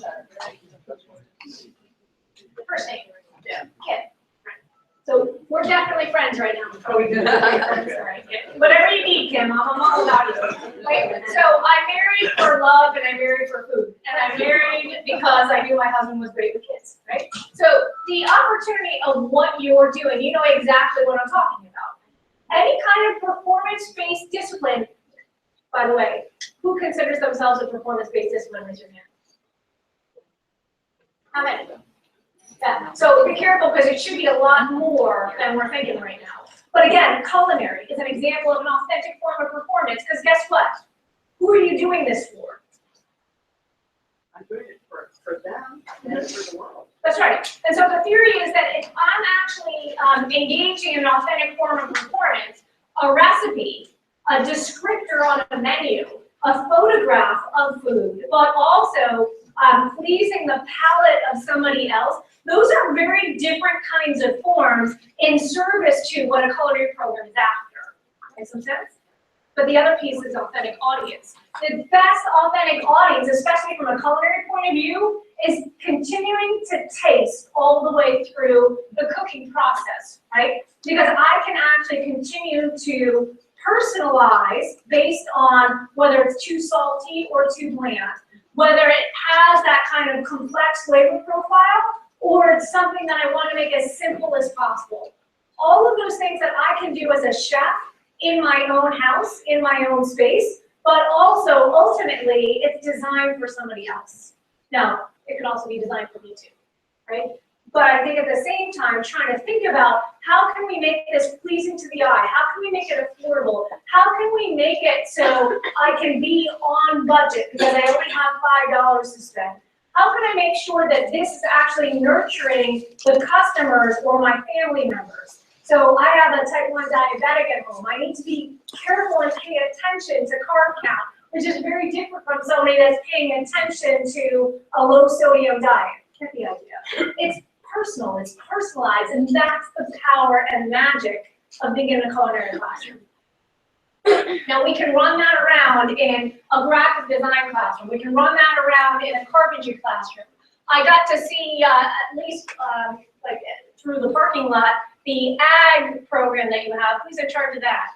first name. Yeah. Kid. So we're definitely friends right now. Oh, we good. Right. Yeah. Whatever you need, Kim. I'm all about you. Right? So I married for love and I married for food. And I married because I knew my husband was great with kids. Right? So the opportunity of what you're doing, you know exactly what I'm talking about. Any kind of performance-based discipline, by the way, who considers themselves a performance-based discipline? Raise your hand. How many? Yeah. So be careful because it should be a lot more than we're thinking right now. But again, culinary is an example of an authentic form of performance because guess what? Who are you doing this for? I'm doing it for them and for the world. That's right. And so the theory is that if I'm actually engaging in an authentic form of performance, a recipe, a descriptor on a menu, a photograph of food, but also pleasing the palate of somebody else, those are very different kinds of forms in service to what a culinary program is after. Make some sense? but the other piece is authentic audience. The best authentic audience, especially from a culinary point of view, is continuing to taste all the way through the cooking process, right? Because I can actually continue to personalize based on whether it's too salty or too bland, whether it has that kind of complex flavor profile, or it's something that I want to make as simple as possible. All of those things that I can do as a chef in my own house, in my own space, but also ultimately it's designed for somebody else. Now, it can also be designed for me too, right? But I think at the same time, trying to think about how can we make this pleasing to the eye? How can we make it affordable? How can we make it so I can be on budget because I only have $5 to spend? How can I make sure that this is actually nurturing the customers or my family members? So I have a type 1 diabetic at home. I need to be careful and pay attention to carb count, which is very different from somebody that's paying attention to a low sodium diet. Get the idea. It's personal, it's personalized, and that's the power and magic of being in a culinary classroom. Now we can run that around in a graphic design classroom. We can run that around in a carpentry classroom. I got to see at least like through the parking lot, the ag program that you have. Who's in charge of that?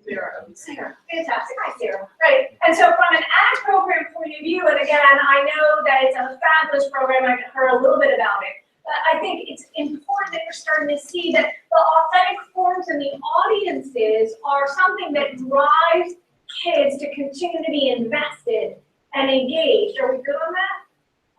Sarah. Sarah, fantastic. Hi, Sarah. Right. And so from an ag program point of view, and again, I know that it's a fabulous program. I heard a little bit about it. But I think it's important that you're starting to see that the authentic forms and the audiences are something that drives kids to continue to be invested and engaged. Are we good on that?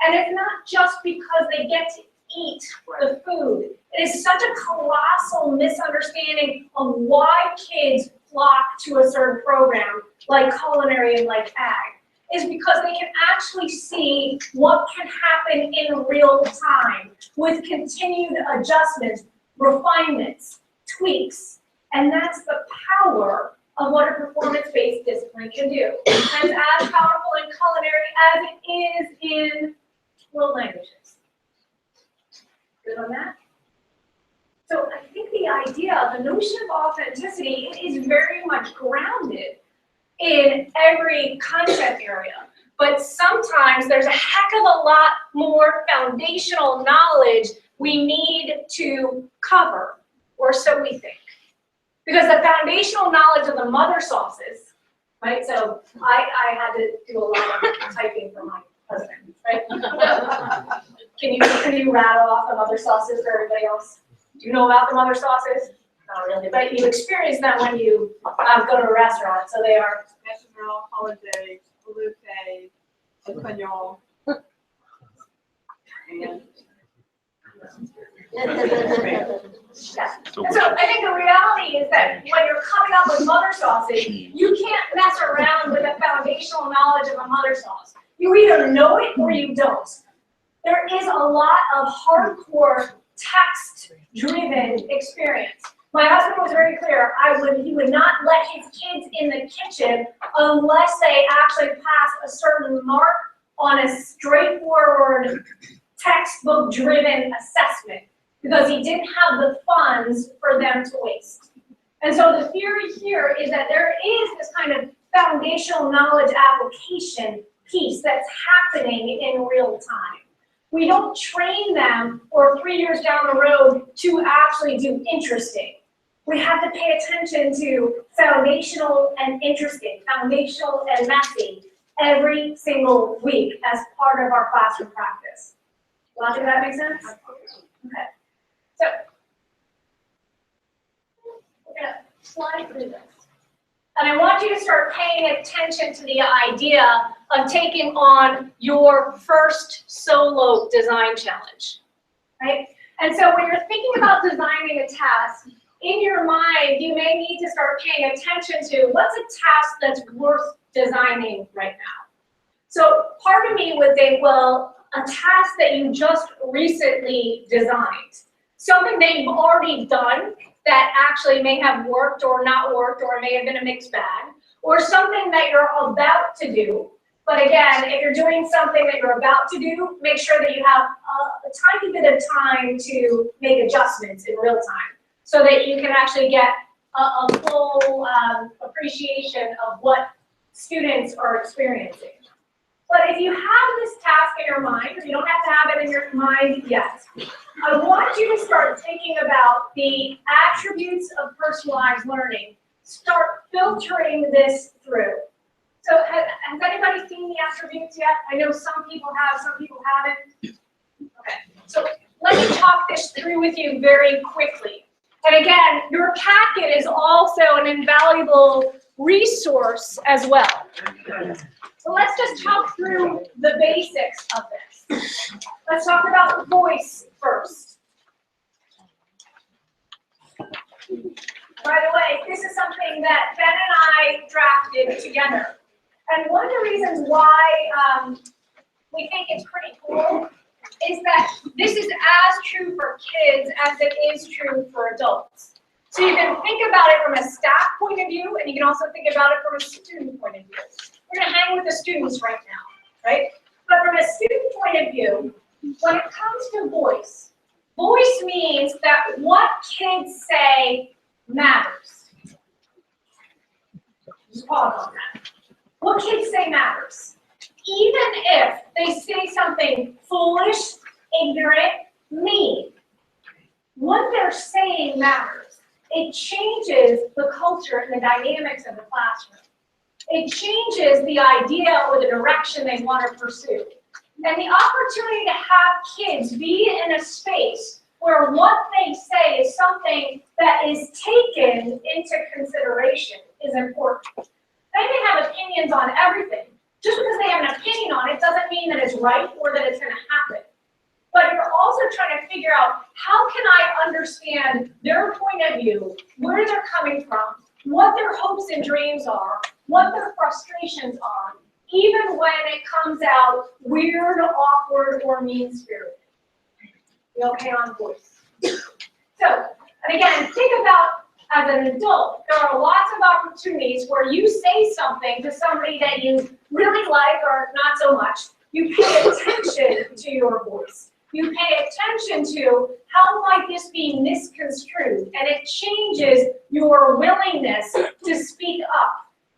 And it's not just because they get to eat the food. It is such a colossal misunderstanding of why kids flock to a certain program like culinary and like ag, is because they can actually see what can happen in real time with continued adjustments, refinements, tweaks, and that's the power of what a performance-based discipline can do. And it's as powerful in culinary as it is in world languages. Good on that? So I think the idea, the notion of authenticity, it is very much grounded in every content area. But sometimes there's a heck of a lot more foundational knowledge we need to cover, or so we think. Because the foundational knowledge of the mother sauces, right? So I had to do a lot of typing for my husband, right? Can you rattle off the mother sauces for everybody else? Do you know about the mother sauces? Not really, but you experience them when you go to a restaurant. So they are Bechamel, holiday, velouté, espagnol. And yeah. And so I think the reality is that when you're coming up with mother sauces, you can't mess around with the foundational knowledge of a mother sauce. You either know it or you don't. There is a lot of hardcore text-driven experience. My husband was very clear. He would not let his kids in the kitchen unless they actually passed a certain mark on a straightforward textbook-driven assessment, because he didn't have the funds for them to waste. And so the theory here is that there is this kind of foundational knowledge application piece that's happening in real time. We don't train them or 3 years down the road to actually do interesting. We have to pay attention to foundational and interesting, foundational and messy every single week as part of our classroom practice. Well, does that make sense? Okay. So, we're gonna slide through this. And I want you to start paying attention to the idea of taking on your first solo design challenge, right? And so when you're thinking about designing a task, in your mind, you may need to start paying attention to what's a task that's worth designing right now. So part of me would think, well, a task that you just recently designed, something that you've already done that actually may have worked or not worked, or it may have been a mixed bag, or something that you're about to do. But again, if you're doing something that you're about to do, make sure that you have a tiny bit of time to make adjustments in real time so that you can actually get a full appreciation of what students are experiencing. But if you have this task in your mind, or you don't have to have it in your mind yet, I want you to start thinking about the attributes of personalized learning. Start filtering this through. So has anybody seen the attributes yet? I know some people have, some people haven't. Okay, so let me talk this through with you very quickly. And again, your packet is also an invaluable resource as well. So let's just talk through the basics of this. Let's talk about voice first. By the way, this is something that Ben and I drafted together. And one of the reasons why we think it's pretty cool is that this is as true for kids as it is true for adults. So you can think about it from a staff point of view, and you can also think about it from a student point of view. We're going to hang with the students right now, right? But from a student point of view, when it comes to voice, voice means that what kids say matters. Just pause on that. What kids say matters. Even if they say something foolish, ignorant, mean, what they're saying matters. It changes the culture and the dynamics of the classroom. It changes the idea or the direction they want to pursue. And the opportunity to have kids be in a space where what they say is something that is taken into consideration is important. They may have opinions on everything. Just because they have an opinion on it doesn't mean that it's right or that it's going to happen. But you're also trying to figure out, how can I understand their point of view, where they're coming from, what their hopes and dreams are, what their frustrations are, even when it comes out weird, awkward, or mean-spirited. You okay on voice? So, and again, think about, as an adult, there are lots of opportunities where you say something to somebody that you really like or not so much. You pay attention to your voice. You pay attention to how might this be misconstrued, and it changes your willingness to speak up,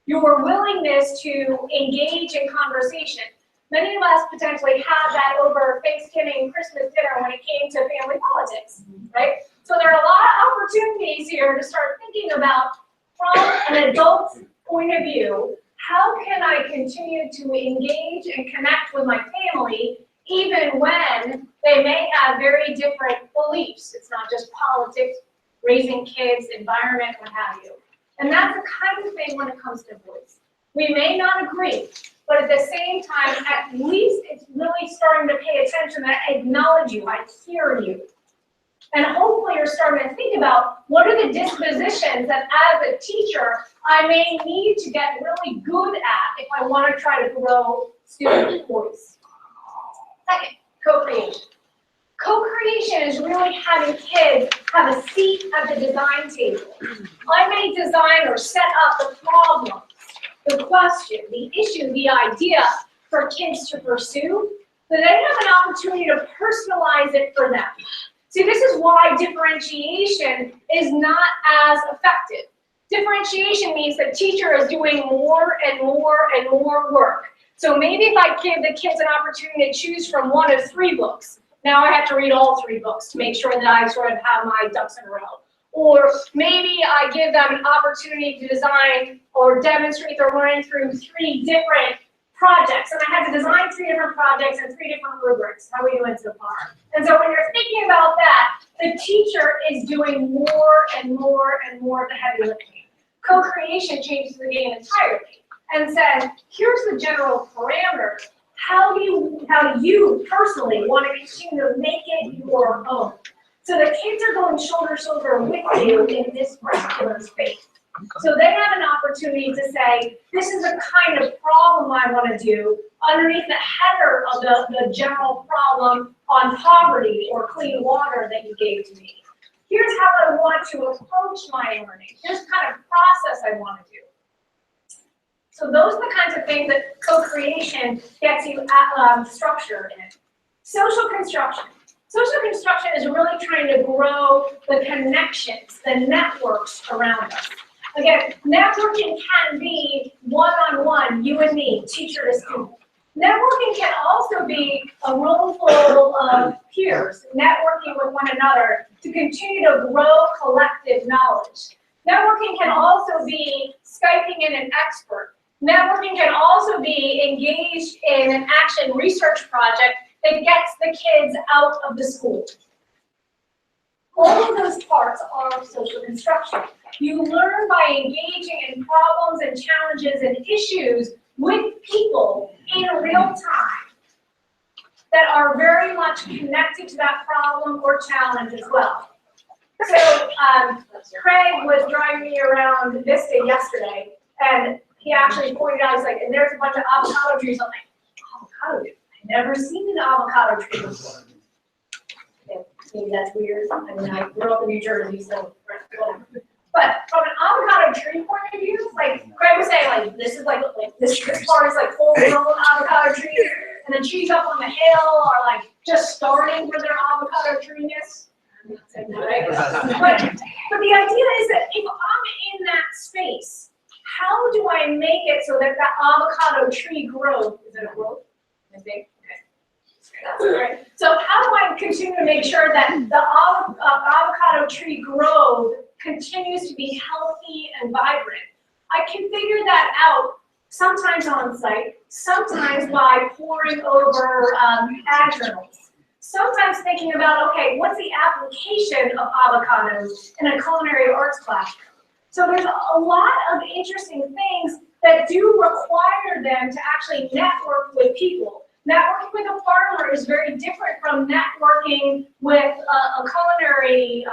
your willingness to engage in conversation. Many of us potentially have that over Thanksgiving, Christmas dinner when it came to family politics, right? So there are a lot of opportunities here to start thinking about, from an adult's point of view, how can I continue to engage and connect with my family even when they may have very different beliefs? It's not just politics, raising kids, environment, what have you. And that's the kind of thing when it comes to voice. We may not agree, but at the same time, at least it's really starting to pay attention that I acknowledge you, I hear you. And hopefully you're starting to think about, what are the dispositions that as a teacher I may need to get really good at if I want to try to grow student voice. Second, co-creation. Co-creation is really having kids have a seat at the design table. I may design or set up the problem, the question, the issue, the idea for kids to pursue, but they have an opportunity to personalize it for them. See, this is why differentiation is not as effective. Differentiation means the teacher is doing more and more and more work. So maybe if I give the kids an opportunity to choose from one of 3 books, now I have to read all 3 books to make sure that I sort of have my ducks in a row. Or maybe I give them an opportunity to design or demonstrate their learning through 3 different projects. And I had to design 3 different projects and 3 different rubrics. How are we doing so far? And so when you're thinking about that, the teacher is doing more and more and more of the heavy lifting. Co-creation changes the game entirely and says, here's the general parameter. How do you personally want to continue to make it your own? So the kids are going shoulder to shoulder with you in this particular space. So they have an opportunity to say, this is the kind of problem I want to do underneath the header of the general problem on poverty or clean water that you gave to me. Here's how I want to approach my learning. Here's the kind of process I want to do. So those are the kinds of things that co-creation gets you structure in. Social construction. Social construction is really trying to grow the connections, the networks around us. Again, networking can be one-on-one, you and me, teacher to student. Networking can also be a room full of peers, networking with one another to continue to grow collective knowledge. Networking can also be Skyping in an expert. Networking can also be engaged in an action research project that gets the kids out of the school. All of those parts are social construction. You learn by engaging in problems and challenges and issues with people in real time that are very much connected to that problem or challenge as well. So Craig was driving me around Vista yesterday, and he actually pointed out, he's like, and there's a bunch of avocado trees. I'm like, avocado trees? I've never seen an avocado tree before. Maybe that's weird. I mean, I grew up in New Jersey, so whatever. But from an avocado tree point of view, like Craig was saying, like this is like this part is like full grown avocado trees, and the trees up on the hill are like just starting with their avocado treeness. But the idea is that if I'm in that space, how do I make it so that that avocado tree grows? Is it a growth? I think. That's right. So how do I continue to make sure that the avocado tree growth continues to be healthy and vibrant? I can figure that out sometimes on site, sometimes by poring over ad journals, sometimes thinking about, okay, what's the application of avocados in a culinary arts classroom? So there's a lot of interesting things that do require them to actually network with people. Networking with a farmer is very different from networking with a culinary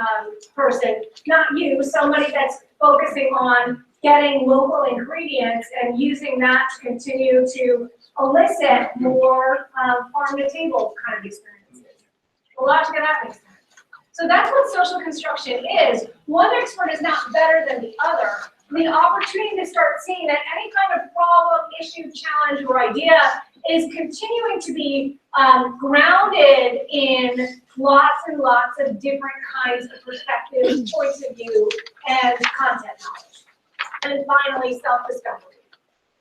person, not you, somebody that's focusing on getting local ingredients and using that to continue to elicit more farm-to-table kind of experiences. The logic of that makes sense. So that's what social construction is. One expert is not better than the other. The opportunity to start seeing that any kind of problem, issue, challenge, or idea is continuing to be grounded in lots and lots of different kinds of perspectives, points of view, and content knowledge. And finally, self-discovery.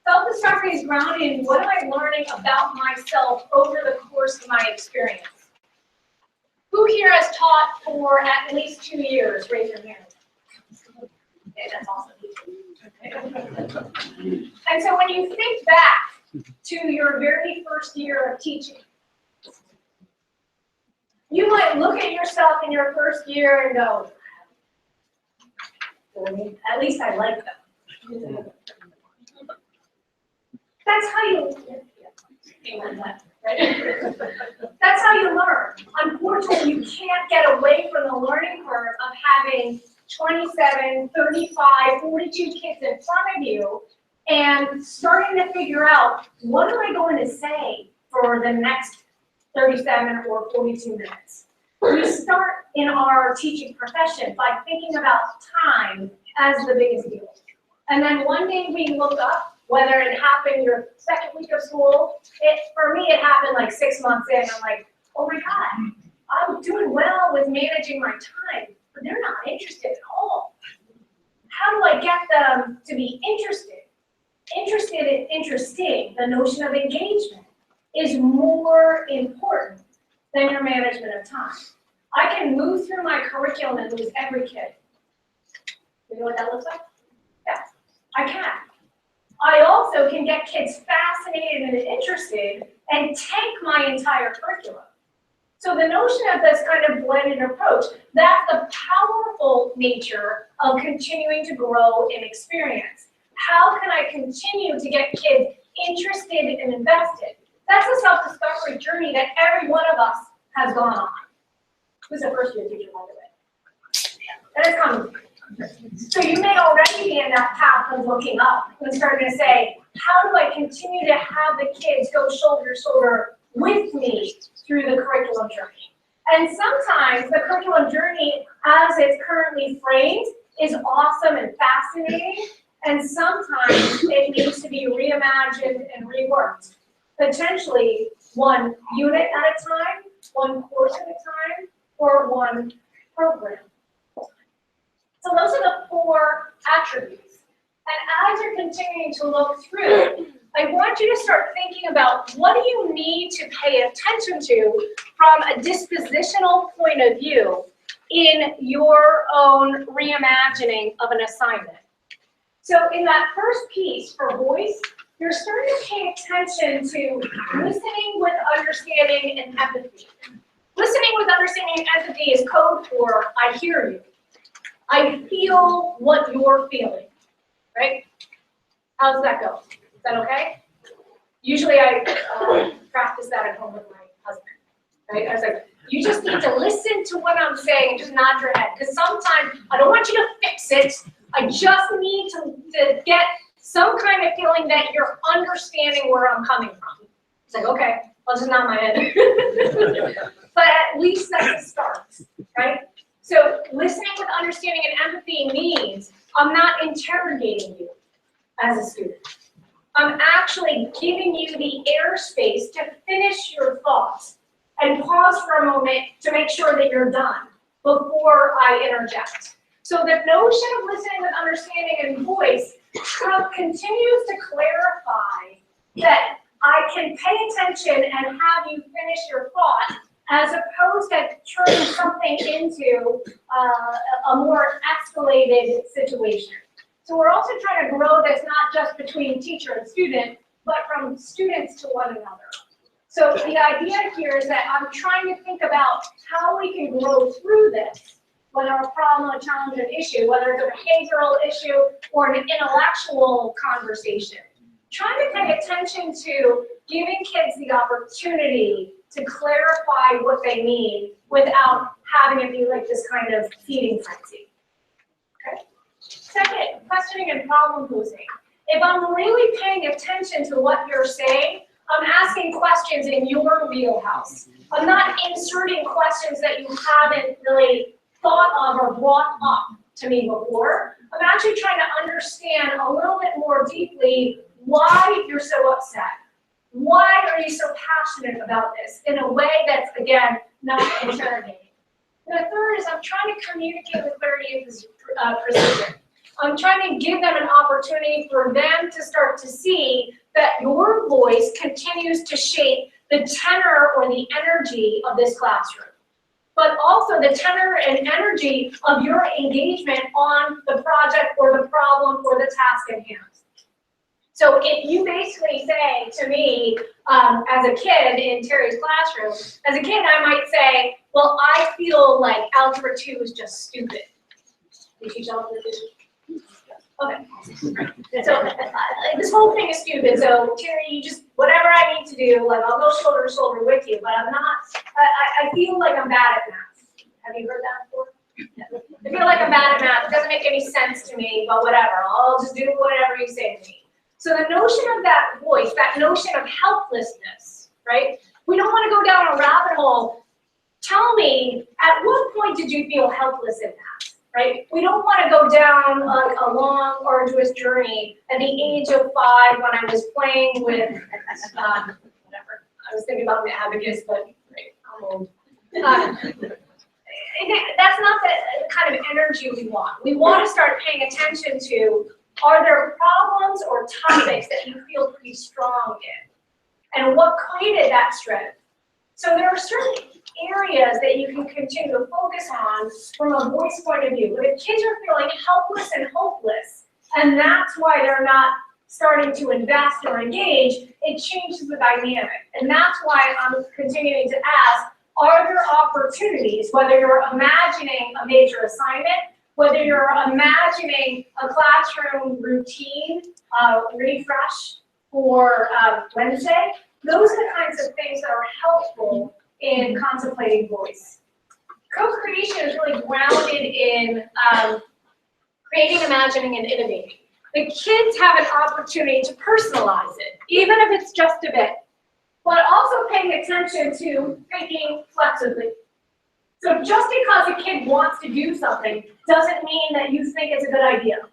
Self-discovery is grounded in what am I learning about myself over the course of my experience. Who here has taught for at least 2 years? Raise your hand. Okay, that's awesome. And so when you think back to your very first year of teaching, you might look at yourself in your first year and go, at least I like them. That's how you, that's how you learn. Unfortunately, you can't get away from the learning curve of having 27, 35, 42 kids in front of you and starting to figure out, what am I going to say for the next 37 or 42 minutes? We start in our teaching profession by thinking about time as the biggest deal. And then one day we look up, whether it happened your second week of school, for me it happened like 6 months in. I'm like, oh my God, I'm doing well with managing my time, but they're not interested at all. How do I get them to be interested? Interested in interesting, the notion of engagement is more important than your management of time. I can move through my curriculum and lose every kid. You know what that looks like? Yeah, I can. I also can get kids fascinated and interested and take my entire curriculum. So the notion of this kind of blended approach, that's the powerful nature of continuing to grow in experience. How can I continue to get kids interested and invested? That's a self-discovery journey that every one of us has gone on. Who's a first-year teacher, by the way? That is coming. So you may already be in that path of looking up and starting to say, how do I continue to have the kids go shoulder to shoulder with me through the curriculum journey? And sometimes the curriculum journey, as it's currently framed, is awesome and fascinating, and sometimes it needs to be reimagined and reworked, potentially one unit at a time one course at a time, or one program. So those are the 4 attributes. And as you're continuing to look through, I want you to start thinking about what do you need to pay attention to from a dispositional point of view in your own reimagining of an assignment. So in that first piece for voice, you're starting to pay attention to listening with understanding and empathy. Listening with understanding and empathy is code for I hear you. I feel what you're feeling, right? How does that go? Is that okay? Usually I practice that at home with my husband, right? I was like, you just need to listen to what I'm saying and just nod your head. Because sometimes I don't want you to fix it. I just need to get some kind of feeling that you're understanding where I'm coming from. It's like, okay, I'll just nod my head. But at least that's a start, right? So listening with understanding and empathy means I'm not interrogating you as a student. I'm actually giving you the airspace to finish your thoughts and pause for a moment to make sure that you're done before I interject. So the notion of listening with understanding and voice continues to clarify that I can pay attention and have you finish your thought as opposed to turning something into a more escalated situation. So we're also trying to grow this not just between teacher and student, but from students to one another. So the idea here is that I'm trying to think about how we can grow through this, whether a problem, a challenge, an issue, whether it's a behavioral issue or an intellectual conversation. Trying to pay attention to giving kids the opportunity to clarify what they need without having it be like this kind of feeding frenzy. Okay? Second, questioning and problem posing. If I'm really paying attention to what you're saying, I'm asking questions in your wheelhouse. I'm not inserting questions that you haven't really thought of or brought up to me before. I'm actually trying to understand a little bit more deeply why you're so upset. Why are you so passionate about this in a way that's, again, not interrogating? And the third is I'm trying to communicate with clarity and precision. I'm trying to give them an opportunity for them to start to see that your voice continues to shape the tenor or the energy of this classroom, but also the tenor and energy of your engagement on the project or the problem or the task at hand. So if you basically say to me, as a kid in Terry's classroom, as a kid I might say, well, I feel like Algebra 2 is just stupid. Did you teach Algebra 2? Okay. So this whole thing is stupid. So Terry, you just, whatever I need to do, like I'll go shoulder to shoulder with you, but I'm not, I feel like I'm bad at math. Have you heard that before? I feel like I'm bad at math. It doesn't make any sense to me, but whatever. I'll just do whatever you say to me. So the notion of that voice, that notion of helplessness, right? We don't want to go down a rabbit hole. Tell me, at what point did you feel helpless in that? Right? We don't want to go down like a long, arduous journey at the age of 5 when I was playing with, whatever. I was thinking about the abacus, but right, I'm old. That's not the kind of energy we want. We want to start paying attention to, are there problems or topics that you feel pretty strong in? And what created that strength? So there are certain areas that you can continue to focus on from a voice point of view. But if kids are feeling helpless and hopeless, and that's why they're not starting to invest or engage, it changes the dynamic. And that's why I'm continuing to ask, are there opportunities, whether you're imagining a major assignment, whether you're imagining a classroom routine refresh for Wednesday, those are the kinds of things that are helpful in contemplating voice. Co-creation is really grounded in creating, imagining, and innovating. The kids have an opportunity to personalize it, even if it's just a bit, but also paying attention to thinking flexibly. So just because a kid wants to do something doesn't mean that you think it's a good idea.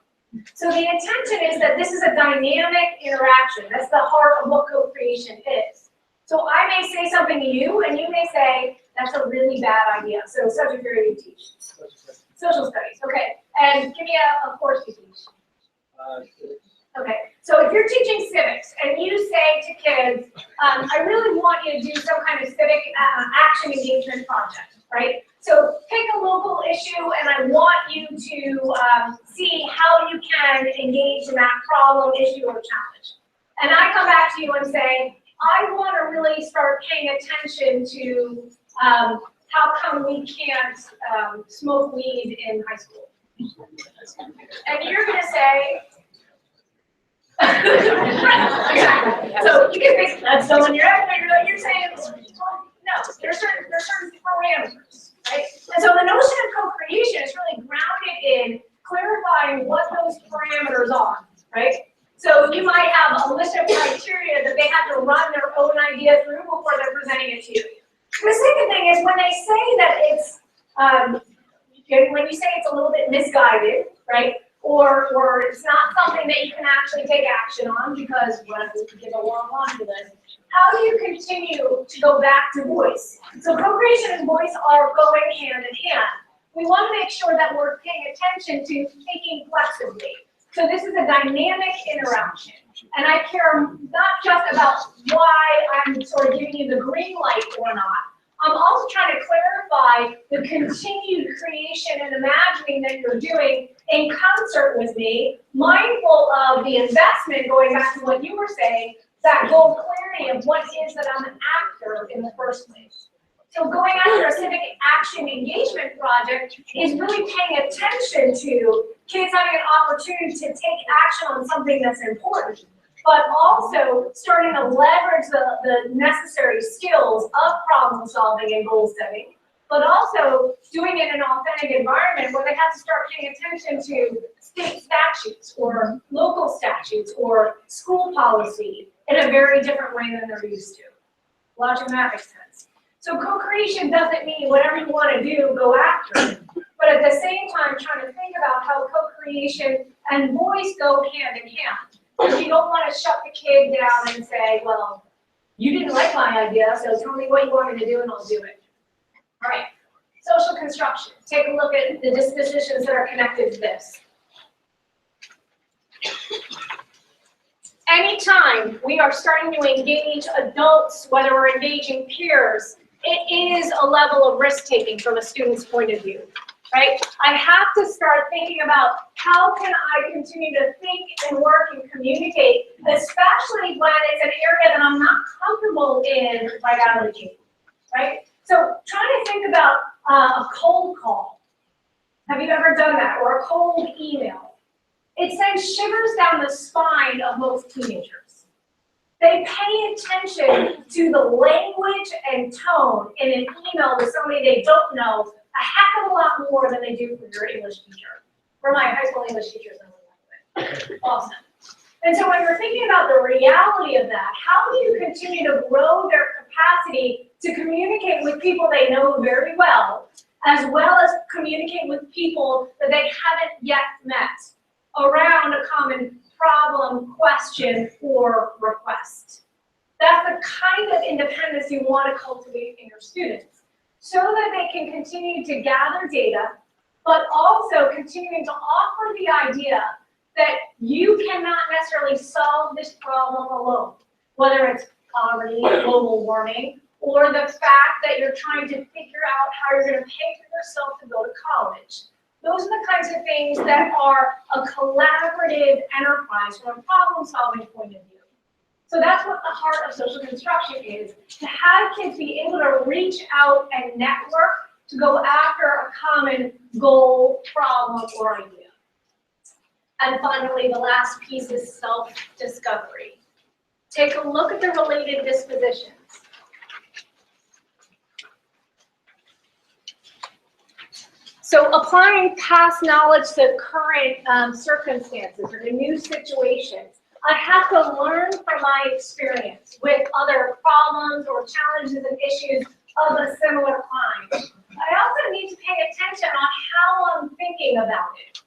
So the intention is that this is a dynamic interaction. That's the heart of what co-creation is. So I may say something to you, and you may say, That's a really bad idea. So subject area you teach. Social studies, okay. And give me a course you teach. Okay, so if you're teaching civics and you say to kids, I really want you to do some kind of civic action engagement project, right? So pick a local issue and I want you to see how you can engage in that problem, issue, or challenge. And I come back to you and say, I want to really start paying attention to how come we can't smoke weed in high school. And you're going to say, right, so you can think that's someone you're saying, no, there's certain parameters, right? And so the notion of co-creation is really grounded in clarifying what those parameters are, right? So you might have a list of criteria that they have to run their own idea through before they're presenting it to you. The second thing is when they say that it's, when you say it's a little bit misguided, right? Or it's not something that you can actually take action on because what if we give a long laundry list? How do you continue to go back to voice? So co-creation and voice are going hand in hand. We want to make sure that we're paying attention to thinking flexibly. So this is a dynamic interaction. And I care not just about why I'm sort of giving you the green light or not. I'm also trying to clarify the continued creation and imagining that you're doing in concert with me, mindful of the investment, going back to what you were saying, that goal clarity of what it is that I'm after in the first place. So going after a civic action engagement project is really paying attention to kids having an opportunity to take action on something that's important, but also starting to leverage the necessary skills of problem solving and goal setting, but also doing it in an authentic environment where they have to start paying attention to state statutes or local statutes or school policy in a very different way than they're used to. Logic that makes sense. So co-creation doesn't mean whatever you want to do, go after it. But at the same time, trying to think about how co-creation and voice go hand in hand. Because you don't want to shut the kid down and say, well, you didn't like my idea, so tell me what you want me to do and I'll do it. All right, social construction. Take a look at the dispositions that are connected to this. Anytime we are starting to engage adults, whether we're engaging peers, it is a level of risk-taking from a student's point of view, right? I have to start thinking about how can I continue to think and work and communicate, especially when it's an area that I'm not comfortable in biology, right? So trying to think about a cold call. Have you ever done that? Or a cold email? It sends shivers down the spine of most teenagers. They pay attention to the language and tone in an email with somebody they don't know a heck of a lot more than they do for your English teacher. For my high school English teachers, awesome. And so when you're thinking about the reality of that, how do you continue to grow their capacity to communicate with people they know very well as communicate with people that they haven't yet met around a common problem, question, or request? That's the kind of independence you want to cultivate in your students so that they can continue to gather data, but also continuing to offer the idea that you cannot necessarily solve this problem alone, whether it's poverty, global warming, or the fact that you're trying to figure out how you're going to pay for yourself to go to college. Those are the kinds of things that are a collaborative enterprise from a problem-solving point of view. So that's what the heart of social construction is, to have kids be able to reach out and network to go after a common goal, problem, or idea. And finally, the last piece is self-discovery. Take a look at the related dispositions. So applying past knowledge to current circumstances or to new situations, I have to learn from my experience with other problems or challenges and issues of a similar kind. I also need to pay attention on how I'm thinking about it.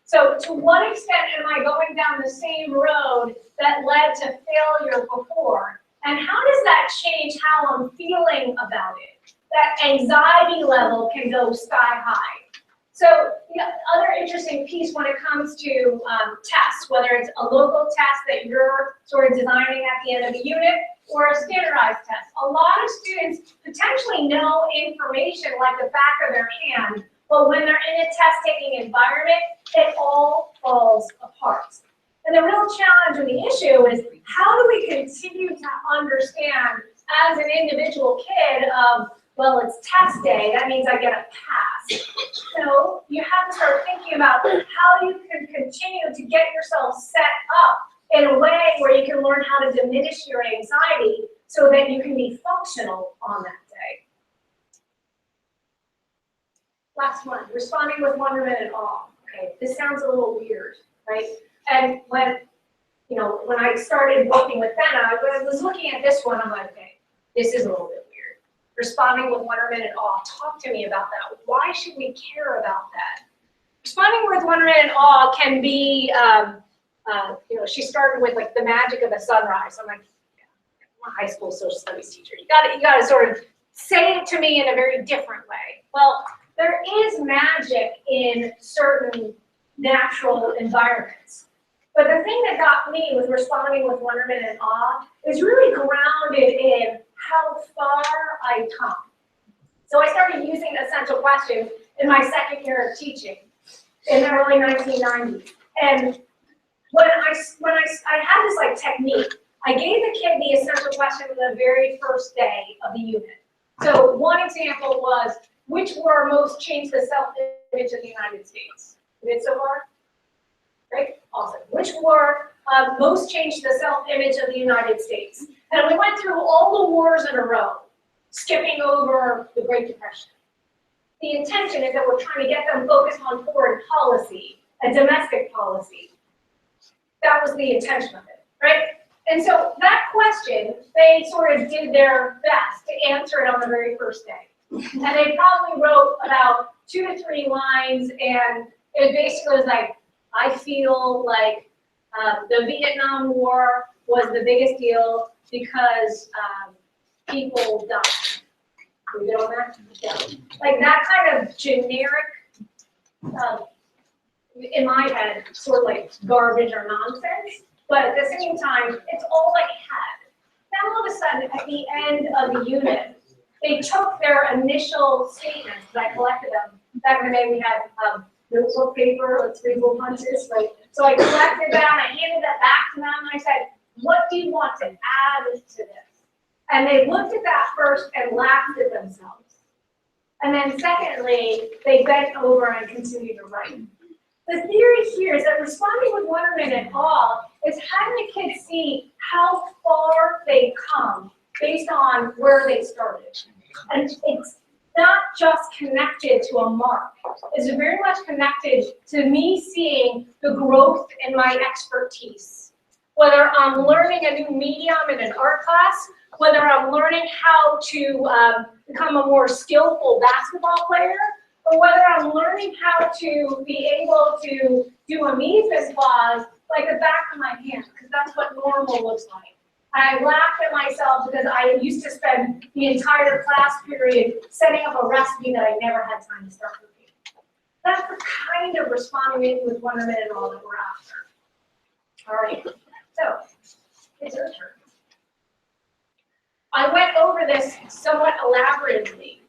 So to what extent am I going down the same road that led to failure before? And how does that change how I'm feeling about it? that anxiety level can go sky high. So the other interesting piece when it comes to tests, whether it's a local test that you're sort of designing at the end of the unit or a standardized test, a lot of students potentially know information like the back of their hand, but when they're in a test-taking environment, it all falls apart. And the real challenge and the issue is how do we continue to understand as an individual kid of, well, it's test day, that means I get a pass. So you have to start thinking about how you can continue to get yourself set up in a way where you can learn how to diminish your anxiety so that you can be functional on that day. Last one, responding with wonderment and awe. Okay, this sounds a little weird, right? And when I started working with Benna, I was looking at this one, I'm like, okay, this is a little bit weird. Responding with wonderment and awe. Talk to me about that. Why should we care about that? Responding with wonderment and awe can be, she started with like the magic of a sunrise. I'm like, I'm a high school social studies teacher. You gotta sort of say it to me in a very different way. Well, there is magic in certain natural environments. But the thing that got me with responding with wonderment and awe is really grounded in how far I've come. So I started using essential questions in my second year of teaching in the early 1990s. And when I had this like technique, I gave the kid the essential question the very first day of the unit. So one example was, which were most changed the self-image of the United States? You did so far? Great, awesome. Which were most changed the self-image of the United States? And we went through all the wars in a row, skipping over the Great Depression. The intention is that we're trying to get them focused on foreign policy, a domestic policy. That was the intention of it, right? And so that question, they sort of did their best to answer it on the very first day. And they probably wrote about 2 to 3 lines, and it basically was like, I feel like the Vietnam War was the biggest deal because people died. Can we get on that? Yeah. Like that kind of generic, in my head, sort of like garbage or nonsense, but at the same time, it's all they had. Then all of a sudden, at the end of the unit, they took their initial statements, because I collected them. Back in the day, we had notebook paper with 3 little punches, right? So I collected that, and I handed that back to them, and I said, what do you want to add to this? And they looked at that first and laughed at themselves. And then secondly, they bent over and continued to write. The theory here is that responding with wonderment and awe is having the kids see how far they come based on where they started. And it's not just connected to a mark. It's very much connected to me seeing the growth in my expertise. Whether I'm learning a new medium in an art class, whether I'm learning how to become a more skillful basketball player, or whether I'm learning how to be able to do a mise-en-place like the back of my hand, because that's what normal looks like. I laughed at myself because I used to spend the entire class period setting up a recipe that I never had time to start cooking. That's the kind of responding with wonderment and all that we're after. All right, so it's your turn. I went over this somewhat elaborately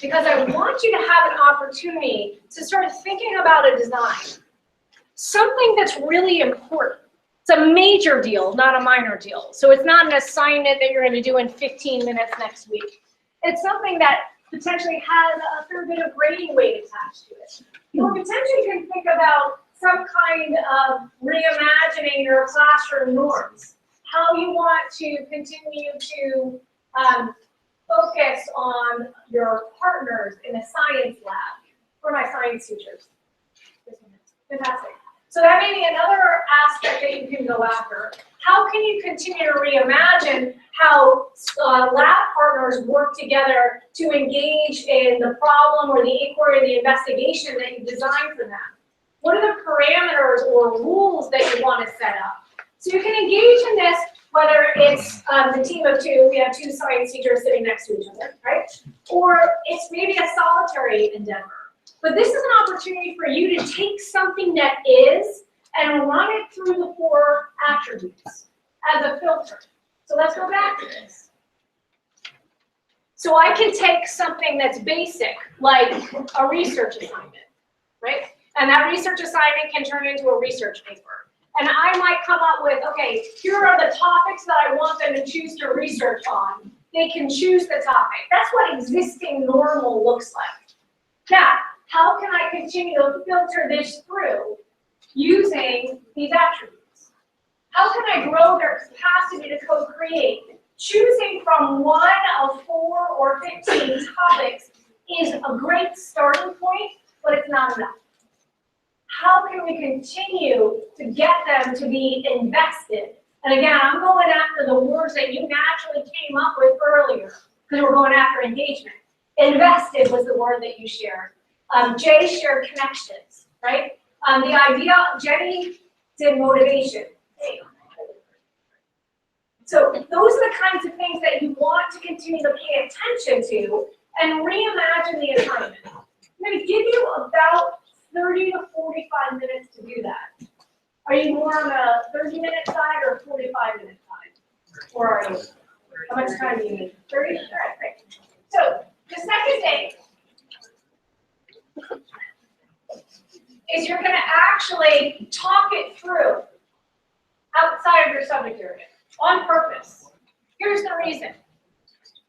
because I want you to have an opportunity to start thinking about a design. Something that's really important. It's a major deal, not a minor deal. So it's not an assignment that you're going to do in 15 minutes next week. It's something that potentially has a fair bit of grading weight attached to it. You potentially can think about some kind of reimagining your classroom norms, how you want to continue to focus on your partners in a science lab, for my science teachers. Fantastic. So that may be another aspect that you can go after. How can you continue to reimagine how lab partners work together to engage in the problem or the inquiry or the investigation that you designed for them? What are the parameters or rules that you want to set up? So you can engage in this whether it's the team of two, we have two science teachers sitting next to each other, right? Or it's maybe a solitary endeavor. But this is an opportunity for you to take something that is and run it through the 4 attributes as a filter. So let's go back to this. So I can take something that's basic, like a research assignment, right? And that research assignment can turn into a research paper. And I might come up with, okay, here are the topics that I want them to choose to research on. They can choose the topic. That's what existing normal looks like. Now, how can I continue to filter this through using these attributes? How can I grow their capacity to co-create? Choosing from 1 of 4 or 15 topics is a great starting point, but it's not enough. How can we continue to get them to be invested? And again, I'm going after the words that you naturally came up with earlier, because we're going after engagement. Invested was the word that you shared. Jay shared connections, right? The idea, Jenny did motivation. So those are the kinds of things that you want to continue to pay attention to and reimagine the assignment. I'm going to give you about 30 to 45 minutes to do that. Are you more on the 30-minute side or 45-minute side? Or are you? How much time do you need? 30? All right, great. So the second thing is you're going to actually talk it through outside of your subject area on purpose. Here's the reason.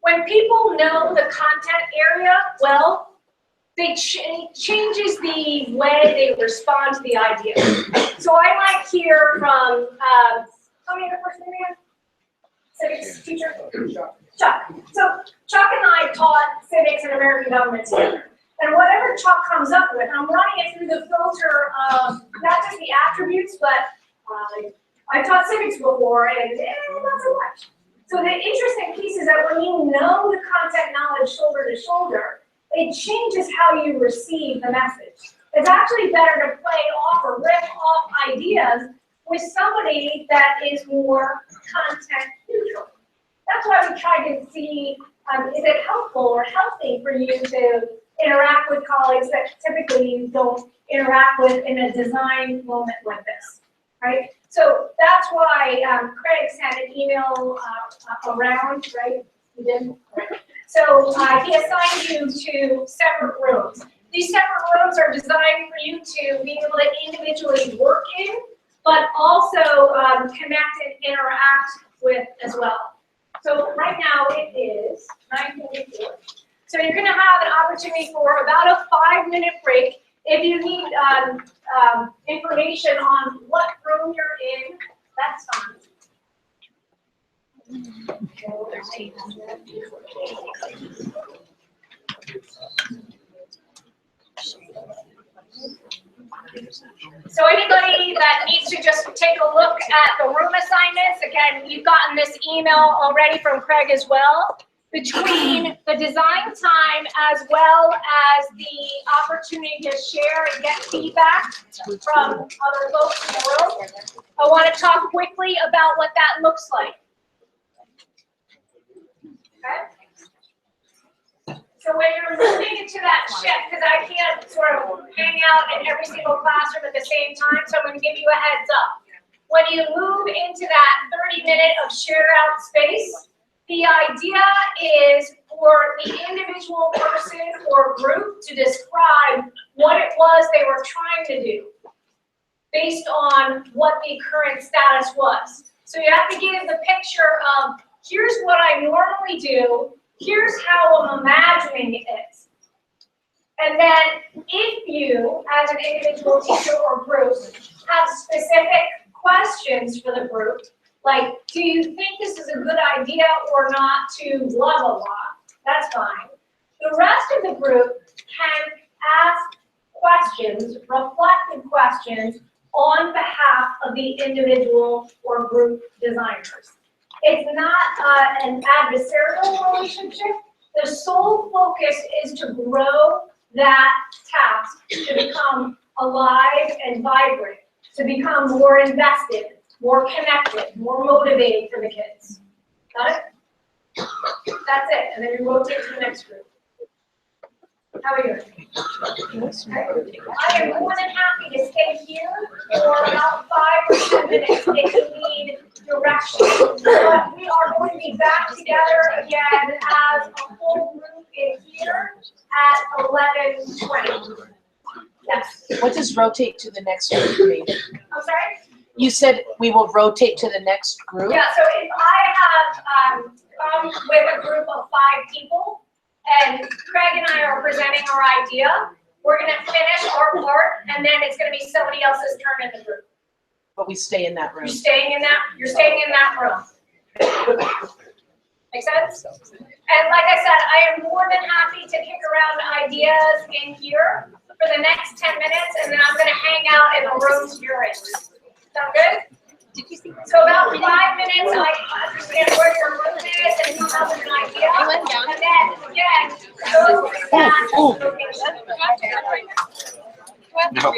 When people know the content area well, they changes the way they respond to the idea. So I might hear from, tell me your first name again? Civics teacher? Chuck. So Chuck and I taught civics and American government together. And whatever Chuck comes up with, I'm running it through the filter of not just the attributes, but I've taught civics before, and not so much. So the interesting piece is that when you know the content knowledge shoulder to shoulder, it changes how you receive the message. It's actually better to play off or riff off ideas with somebody that is more content neutral. That's why we try to see, is it helpful or healthy for you to interact with colleagues that typically you don't interact with in a design moment like this, right? So that's why Craig sent an email around, right? He did? So he assigned you to separate rooms. These separate rooms are designed for you to be able to individually work in, but also connect and interact with as well. So right now it is 9:44. So you're going to have an opportunity for about a 5-minute break. If you need information on what room you're in, that's fine. So anybody that needs to just take a look at the room assignments, again, you've gotten this email already from Craig as well. Between the design time as well as the opportunity to share and get feedback from other folks in the room, I want to talk quickly about what that looks like. Okay? So when you're moving into that shift, because I can't sort of hang out in every single classroom at the same time, so I'm going to give you a heads up. When you move into that 30-minute of share out space, the idea is for the individual person or group to describe what it was they were trying to do based on what the current status was. So you have to give the picture of, here's what I normally do, here's how I'm imagining it. And then if you, as an individual teacher or group, have specific questions for the group, like, do you think this is a good idea or not to blah, blah, blah, that's fine. The rest of the group can ask questions, reflective questions, on behalf of the individual or group designers. It's not an adversarial relationship. The sole focus is to grow that task to become alive and vibrant, to become more invested, more connected, more motivating for the kids. Got it? That's it, and then you rotate to the next group. How are you doing? Okay. I am more than happy to stay here for about 5 or 10 minutes if you need direction. But we are going to be back together again as a whole group in here at 11:20. Yes. What does rotate to the next group mean? I'm sorry? You said we will rotate to the next group? Yeah, so if I have come with a group of 5 people, and Craig and I are presenting our idea, we're gonna finish our part, and then it's gonna be somebody else's turn in the group. But we stay in that room. You're staying in that room. Make sense? And like I said, I am more than happy to kick around ideas in here for the next 10 minutes, and then I'm gonna hang out in the rooms you're in. Sound good? So about 5 minutes, I understand where your room is and you have an idea. And then again, go back to the location. No.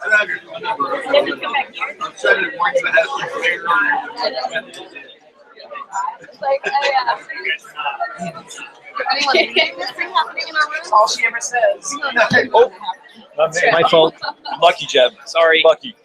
I'm sending it once ahead of All she ever says. Oh, my fault. Lucky, Jeb. Sorry. Lucky.